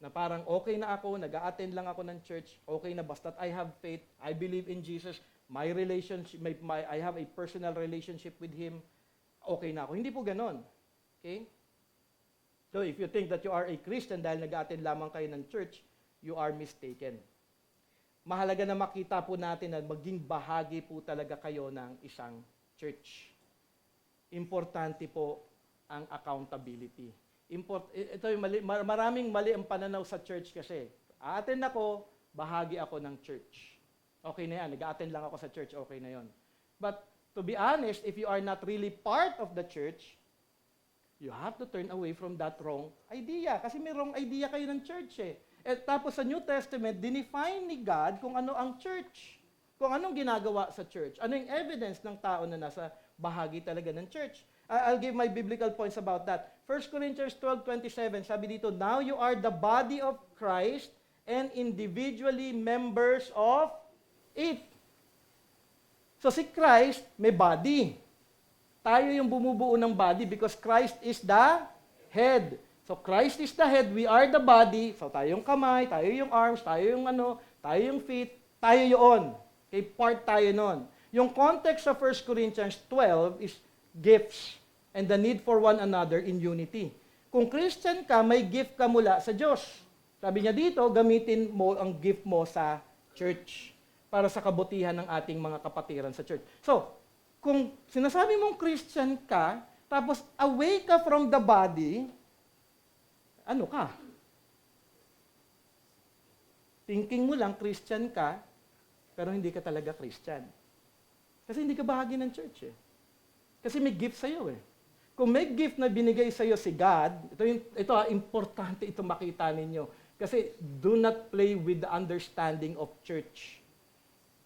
Na parang okay na ako, nag-a-attend lang ako ng church, okay na basta't I have faith, I believe in Jesus, my relationship, I have a personal relationship with Him, okay na ako. Hindi po ganon. Okay? So if you think that you are a Christian dahil nag-attend lamang kayo ng church, you are mistaken. Mahalaga na makita po natin na maging bahagi po talaga kayo ng isang church. Importante po ang accountability. Ito yung maraming mali ang pananaw sa church kasi. Attend ako, bahagi ako ng church. Okay na yan, nag-attend lang ako sa church, okay na yon. But to be honest, if you are not really part of the church, you have to turn away from that wrong idea. Kasi may wrong idea kayo ng church eh. At tapos sa New Testament, dinefine ni God kung ano ang church. Kung anong ginagawa sa church. Ano yung evidence ng tao na nasa bahagi talaga ng church. I'll give my biblical points about that. 1 Corinthians 12:27, sabi dito, now you are the body of Christ and individually members of it. So si Christ may body. Tayo yung bumubuo ng body because Christ is the head. So Christ is the head, we are the body. So tayo yung kamay, tayo yung arms, tayo yung tayo yung feet, tayo yun. Okay, part tayo nun. Yung context sa 1 Corinthians 12 is gifts and the need for one another in unity. Kung Christian ka, may gift ka mula sa Diyos. Sabi niya dito, gamitin mo ang gift mo sa church para sa kabutihan ng ating mga kapatiran sa church. So, kung sinasabi mong Christian ka, tapos away ka from the body, ano ka? Thinking mo lang Christian ka, pero hindi ka talaga Christian. Kasi hindi ka bahagi ng church eh. Kasi may gift sa'yo eh. Kung may gift na binigay sa'yo si God, importante ito makita ninyo. Kasi do not play with the understanding of church.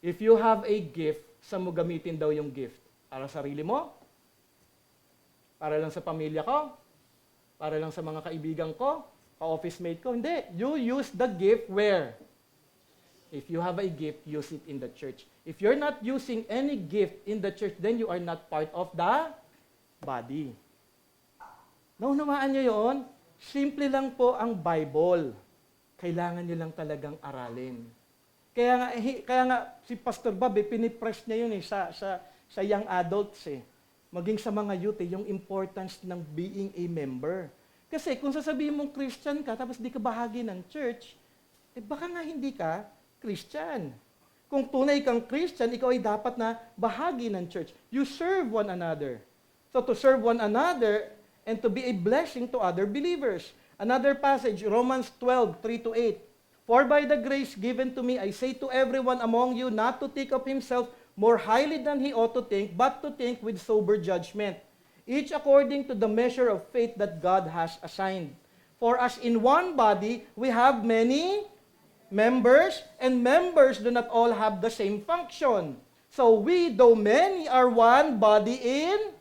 If you have a gift, saan mo gamitin daw yung gift? Para sa sarili mo? Para lang sa pamilya ko? Para lang sa mga kaibigan ko? Ka-office mate ko? Hindi. You use the gift where? If you have a gift, use it in the church. If you're not using any gift in the church, then you are not part of the body. Naunawaan niyo yun? Simple lang po ang Bible. Kailangan niyo lang talagang aralin. Kaya nga si Pastor Bob, pinipress niya yun sa young adults eh. Maging sa mga youth yung importance ng being a member. Kasi kung sasabihin mong Christian ka, tapos di ka bahagi ng church, baka nga hindi ka Christian. Kung tunay kang Christian, ikaw ay dapat na bahagi ng church. You serve one another. So to serve one another and to be a blessing to other believers. Another passage, Romans 12:3-8. For by the grace given to me, I say to everyone among you not to think of himself more highly than he ought to think, but to think with sober judgment, each according to the measure of faith that God has assigned. For as in one body we have many members, and members do not all have the same function. So we, though many, are one body in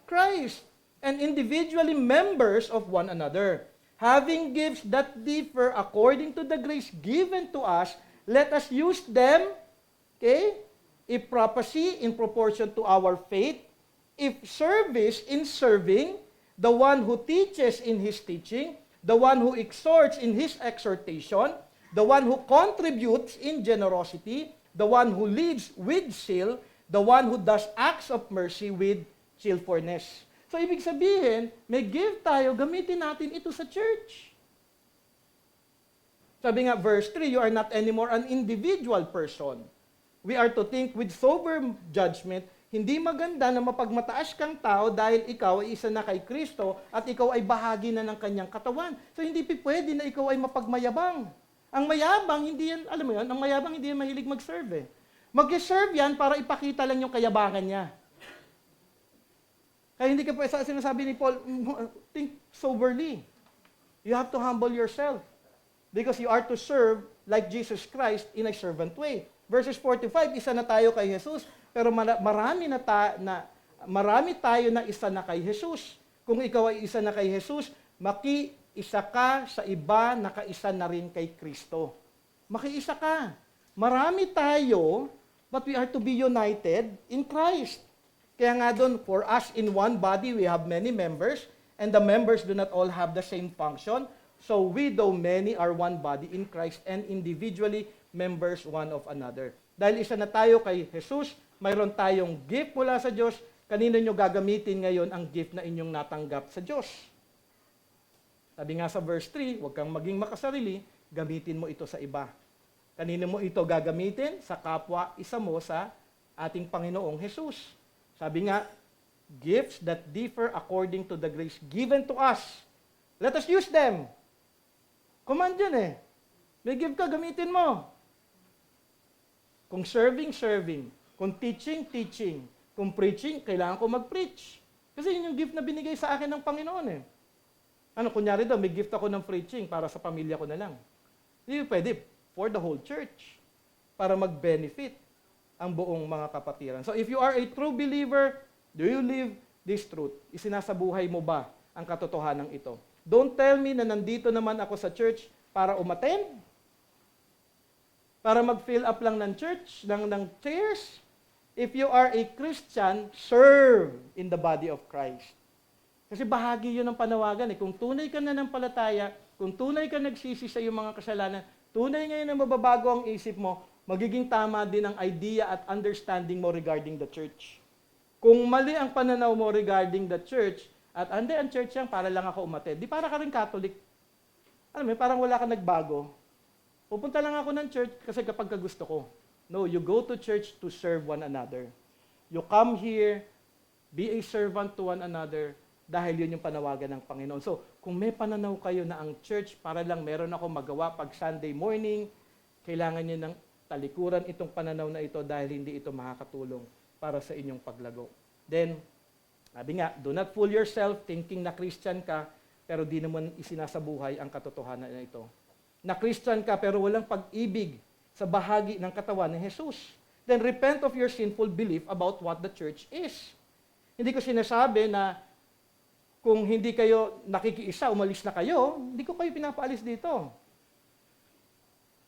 Christ, and individually members of one another. Having gifts that differ according to the grace given to us, let us use them, okay? If prophecy, in proportion to our faith. If service, in serving. The one who teaches, in his teaching. The one who exhorts, in his exhortation. The one who contributes, in generosity. The one who leads, with zeal. The one who does acts of mercy, with cheerfulness. So, ibig sabihin, may give tayo, gamitin natin ito sa church. Sabi nga, verse 3, you are not anymore an individual person. We are to think with sober judgment. Hindi maganda na mapagmataas kang tao dahil ikaw ay isa na kay Kristo at ikaw ay bahagi na ng kanyang katawan. So, hindi pwede na ikaw ay mapagmayabang. Ang mayabang, hindi yan, alam mo yun, ang mayabang hindi yan mahilig mag-serve eh. Mag-serve yan para ipakita lang yung kayabangan niya. Kaya hindi ka pa sinasabi ni Paul, think soberly. You have to humble yourself. Because you are to serve like Jesus Christ in a servant way. Verses 45, isa na tayo kay Jesus, pero marami tayo na isa na kay Jesus. Kung ikaw ay isa na kay Jesus, makiisa ka sa iba, nakaisa na rin kay Kristo. Makiisa ka. Marami tayo, but we are to be united in Christ. Kaya nga doon, for us in one body, we have many members, and the members do not all have the same function. So we, though many, are one body in Christ, and individually members one of another. Dahil isa na tayo kay Jesus, mayroon tayong gift mula sa Diyos. Kanino nyo gagamitin ngayon ang gift na inyong natanggap sa Diyos? Sabi nga sa verse 3, huwag kang maging makasarili, gamitin mo ito sa iba. Kanino mo ito gagamitin? Sa kapwa, isa mo sa ating Panginoong Jesus. Sabi nga, gifts that differ according to the grace given to us. Let us use them. Command yun eh. May give ka, gamitin mo. Kung serving, serving. Kung teaching, teaching. Kung preaching, kailangan ko mag-preach. Kasi yun yung gift na binigay sa akin ng Panginoon eh. Kunyari daw, may gift ako ng preaching para sa pamilya ko na lang. Hindi pwede, for the whole church. Para mag-benefit ang buong mga kapatiran. So if you are a true believer, do you live this truth? Isinasabuhay mo ba ang katotohanan ito? Don't tell me na nandito naman ako sa church para umattend, para mag-fill up lang ng church, ng chairs. If you are a Christian, serve in the body of Christ. Kasi bahagi yun ng panawagan eh. Kung tunay ka na ng palataya, kung tunay ka nagsisi sa iyong mga kasalanan, tunay ngayon na mababago ang isip mo, magiging tama din ang idea at understanding mo regarding the church. Kung mali ang pananaw mo regarding the church, at hindi, ang church yan, para lang ako umattend. Di para ka rin Catholic. Alam mo, parang wala ka nagbago. Pupunta lang ako ng church kasi kapag gusto ko. No, you go to church to serve one another. You come here, be a servant to one another, dahil yun yung panawagan ng Panginoon. So, kung may pananaw kayo na ang church, para lang meron ako magawa pag Sunday morning, kailangan nyo ng talikuran itong pananaw na ito dahil hindi ito makakatulong para sa inyong paglago. Then, sabi nga, do not fool yourself thinking na Christian ka, pero di naman isinasabuhay ang katotohanan na ito. Na Christian ka, pero walang pag-ibig sa bahagi ng katawan ni Jesus. Then repent of your sinful belief about what the church is. Hindi ko sinasabi na kung hindi kayo nakikiisa, umalis na kayo, hindi ko kayo pinapaalis dito.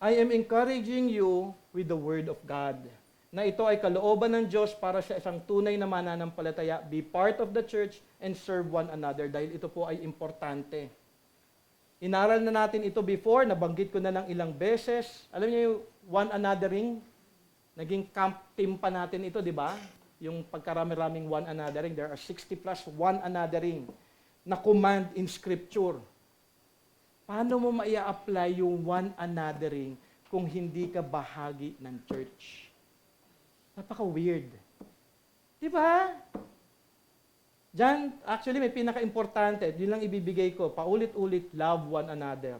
I am encouraging you with the Word of God, na ito ay kalooban ng Diyos para sa isang tunay na mananampalataya, be part of the church and serve one another, dahil ito po ay importante. Inaral na natin ito before, nabanggit ko na ng ilang beses. Alam niyo yung one anothering? Naging camp team pa natin ito, di ba? Yung pagkarami-raming one anothering, there are 60 plus one anothering na command in Scripture. Paano mo maia-apply yung one anothering kung hindi ka bahagi ng church? Napaka-weird. Di ba? Diyan, actually, may pinaka-importante. Yun lang ibibigay ko. Paulit-ulit, love one another.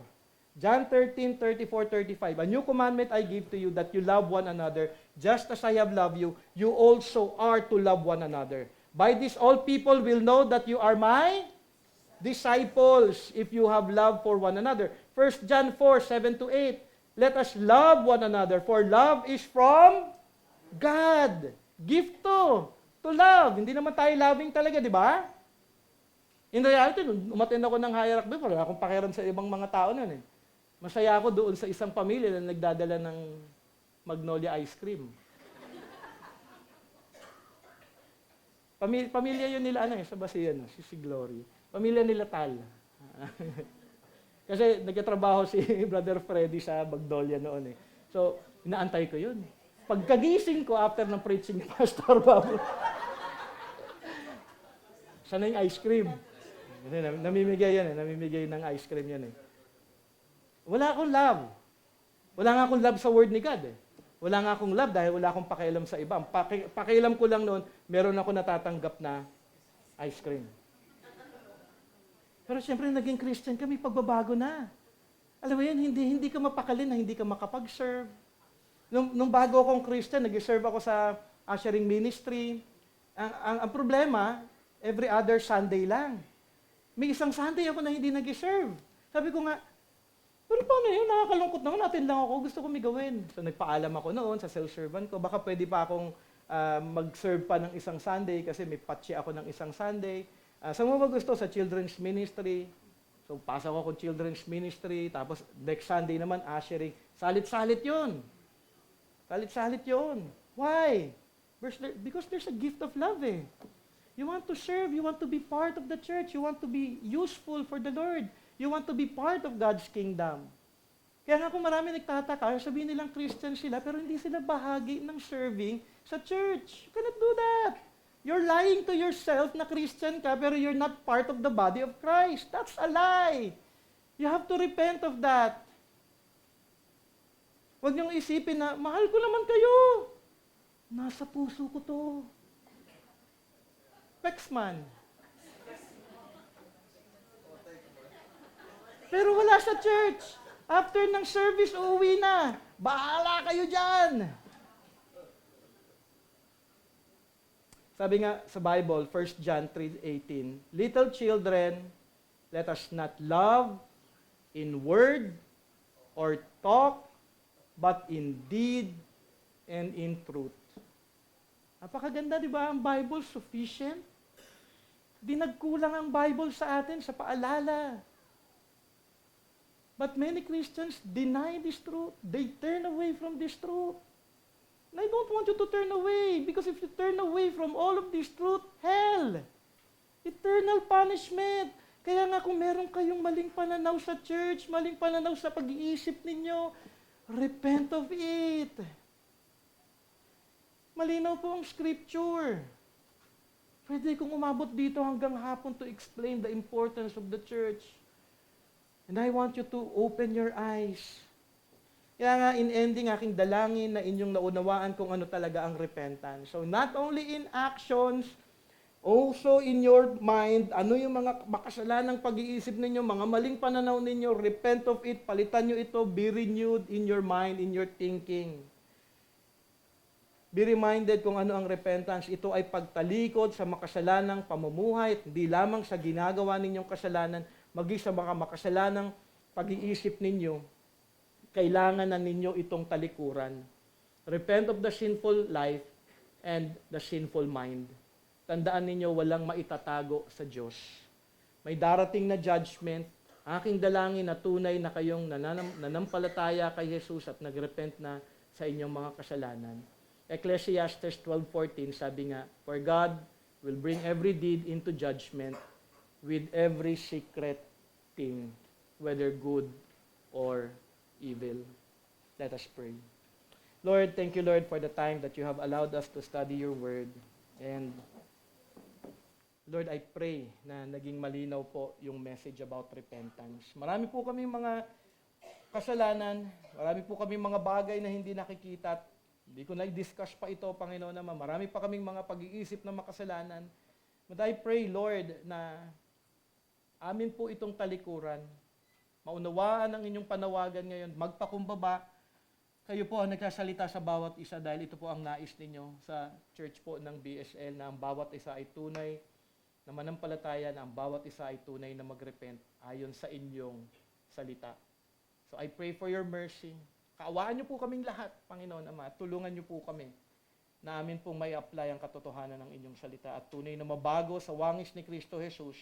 John 13, 34, 35. A new commandment I give to you, that you love one another, just as I have loved you, you also are to love one another. By this, all people will know that you are my disciples, if you have love for one another. 1 John 4, 7 to 8. Let us love one another, for love is from God. Gift to love. Hindi naman tayo loving talaga, di ba? In reality, umattend ako ng hierarchy, wala akong pakiram sa ibang mga tao nun eh. Masaya ako doon sa isang pamilya na nagdadala ng Magnolia ice cream. Pamilya yun nila, sa Basian, si Glory. Pamilya nila Tal. Kasi nagkatrabaho si Brother Freddy sa Magnolia noon eh. So, inaantay ko yun. Pagkagising ko after ng preaching ni Pastor Bob, sana yung ice cream. Kasi namimigay yan eh. Namimigay ng ice cream yan eh. Wala akong love. Wala nga akong love sa word ni God eh. Wala nga akong love dahil wala akong pakialam sa iba. Ang pakialam ko lang noon, meron ako natatanggap na ice cream. Pero siyempre, naging Christian kami, pagbabago na. Alam mo yan, hindi ka mapakali na hindi ka makapag-serve. Nung bago akong Christian, nag-serve ako sa ushering ministry. Ang problema, every other Sunday lang. May isang Sunday ako na hindi nag-serve. Sabi ko nga, pero paano yun? Nakakalungkot naman, natin lang ako. Gusto ko may gawin. So nagpaalam ako noon sa self-servant ko. Baka pwede pa akong mag-serve pa ng isang Sunday kasi may patsi ako ng isang Sunday. Sa mga gusto sa children's ministry. So pasok ako children's ministry. Tapos next Sunday naman, ushering. Salit-salit yun. Salit-salit yun. Why? Because there's a gift of love eh. You want to serve. You want to be part of the church. You want to be useful for the Lord. You want to be part of God's kingdom. Kaya nga kung marami nagtataka, sabihin nilang Christian sila, pero hindi sila bahagi ng serving sa church. You cannot do that. You're lying to yourself na Christian ka, pero you're not part of the body of Christ. That's a lie. You have to repent of that. Huwag niyong isipin na, mahal ko naman kayo. Nasa puso ko to. Pexman. Pero wala sa church. After ng service, uuwi na. Bahala kayo dyan. Sabi nga sa Bible, 1 John 3:18, little children, let us not love in word or talk, but in deed and in truth. Napakaganda, di ba? Ang Bible sufficient. Di nagkulang ang Bible sa atin sa paalala. But many Christians deny this truth. They turn away from this truth. And I don't want you to turn away, because if you turn away from all of this truth, hell, eternal punishment. Kaya nga kung meron kayong maling pananaw sa church, maling pananaw sa pag-iisip ninyo, repent of it. Malinaw po ang scripture. Pwede kong umabot dito hanggang hapon to explain the importance of the church. And I want you to open your eyes. Kaya nga, in ending, aking dalangin na inyong naunawaan kung ano talaga ang repentance. So, not only in actions, also in your mind, ano yung mga makasalanang pag-iisip ninyo, mga maling pananaw ninyo, repent of it, palitan nyo ito, be renewed in your mind, in your thinking. Be reminded kung ano ang repentance. Ito ay pagtalikod sa makasalanang pamumuhay, hindi lamang sa ginagawa ninyong kasalanan, maging sa mga makasalanang pag-iisip ninyo, kailangan na ninyo itong talikuran. Repent of the sinful life and the sinful mind. Tandaan ninyo, walang maitatago sa Diyos. May darating na judgment. Aking dalangin na tunay na kayong nanampalataya kay Jesus at nagrepent na sa inyong mga kasalanan. Ecclesiastes 12:14, sabi nga, for God will bring every deed into judgment with every secret thing, whether good or evil. Let us pray. Lord, thank you, Lord, for the time that you have allowed us to study your word. And Lord, I pray na naging malinaw po yung message about repentance. Marami po kami mga kasalanan, marami po kami mga bagay na hindi nakikita at hindi ko na-discuss pa ito, Panginoon naman. Marami pa kaming mga pag-iisip na makasalanan. But I pray, Lord, na amin po itong talikuran. Maunawaan ang inyong panawagan ngayon. Magpakumbaba. Kayo po ang nagsasalita sa bawat isa dahil ito po ang nais ninyo sa church po ng BSL na ang bawat isa ay tunay na manampalataya, na ang bawat isa ay tunay na magrepent ayon sa inyong salita. So I pray for your mercy. Kaawaan niyo po kaming lahat, Panginoon Ama. Tulungan niyo po kami na amin pong may apply ang katotohanan ng inyong salita at tunay na mabago sa wangis ni Kristo Jesus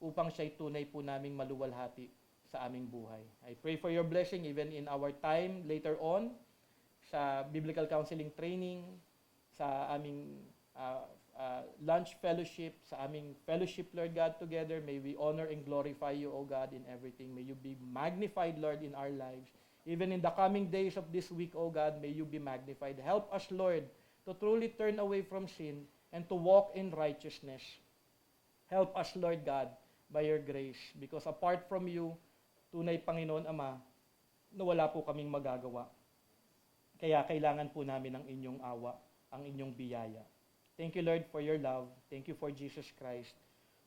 upang siya'y tunay po naming maluwalhati sa aming buhay. I pray for your blessing even in our time later on sa biblical counseling training, sa aming lunch fellowship, sa aming fellowship, Lord God, together. May we honor and glorify you, O God, in everything. May you be magnified, Lord, in our lives. Even in the coming days of this week, O God, may you be magnified. Help us, Lord, to truly turn away from sin and to walk in righteousness. Help us, Lord God, by your grace. Because apart from you, tunay Panginoon Ama, na wala po kaming magagawa. Kaya kailangan po namin ang inyong awa, ang inyong biyaya. Thank you, Lord, for your love. Thank you for Jesus Christ,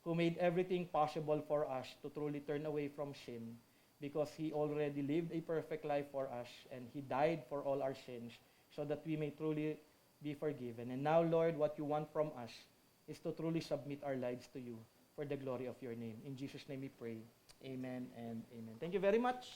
who made everything possible for us to truly turn away from sin, because He already lived a perfect life for us, and He died for all our sins, so that we may truly be forgiven. And now, Lord, what you want from us is to truly submit our lives to you for the glory of your name. In Jesus' name we pray. Amen and amen. Thank you very much.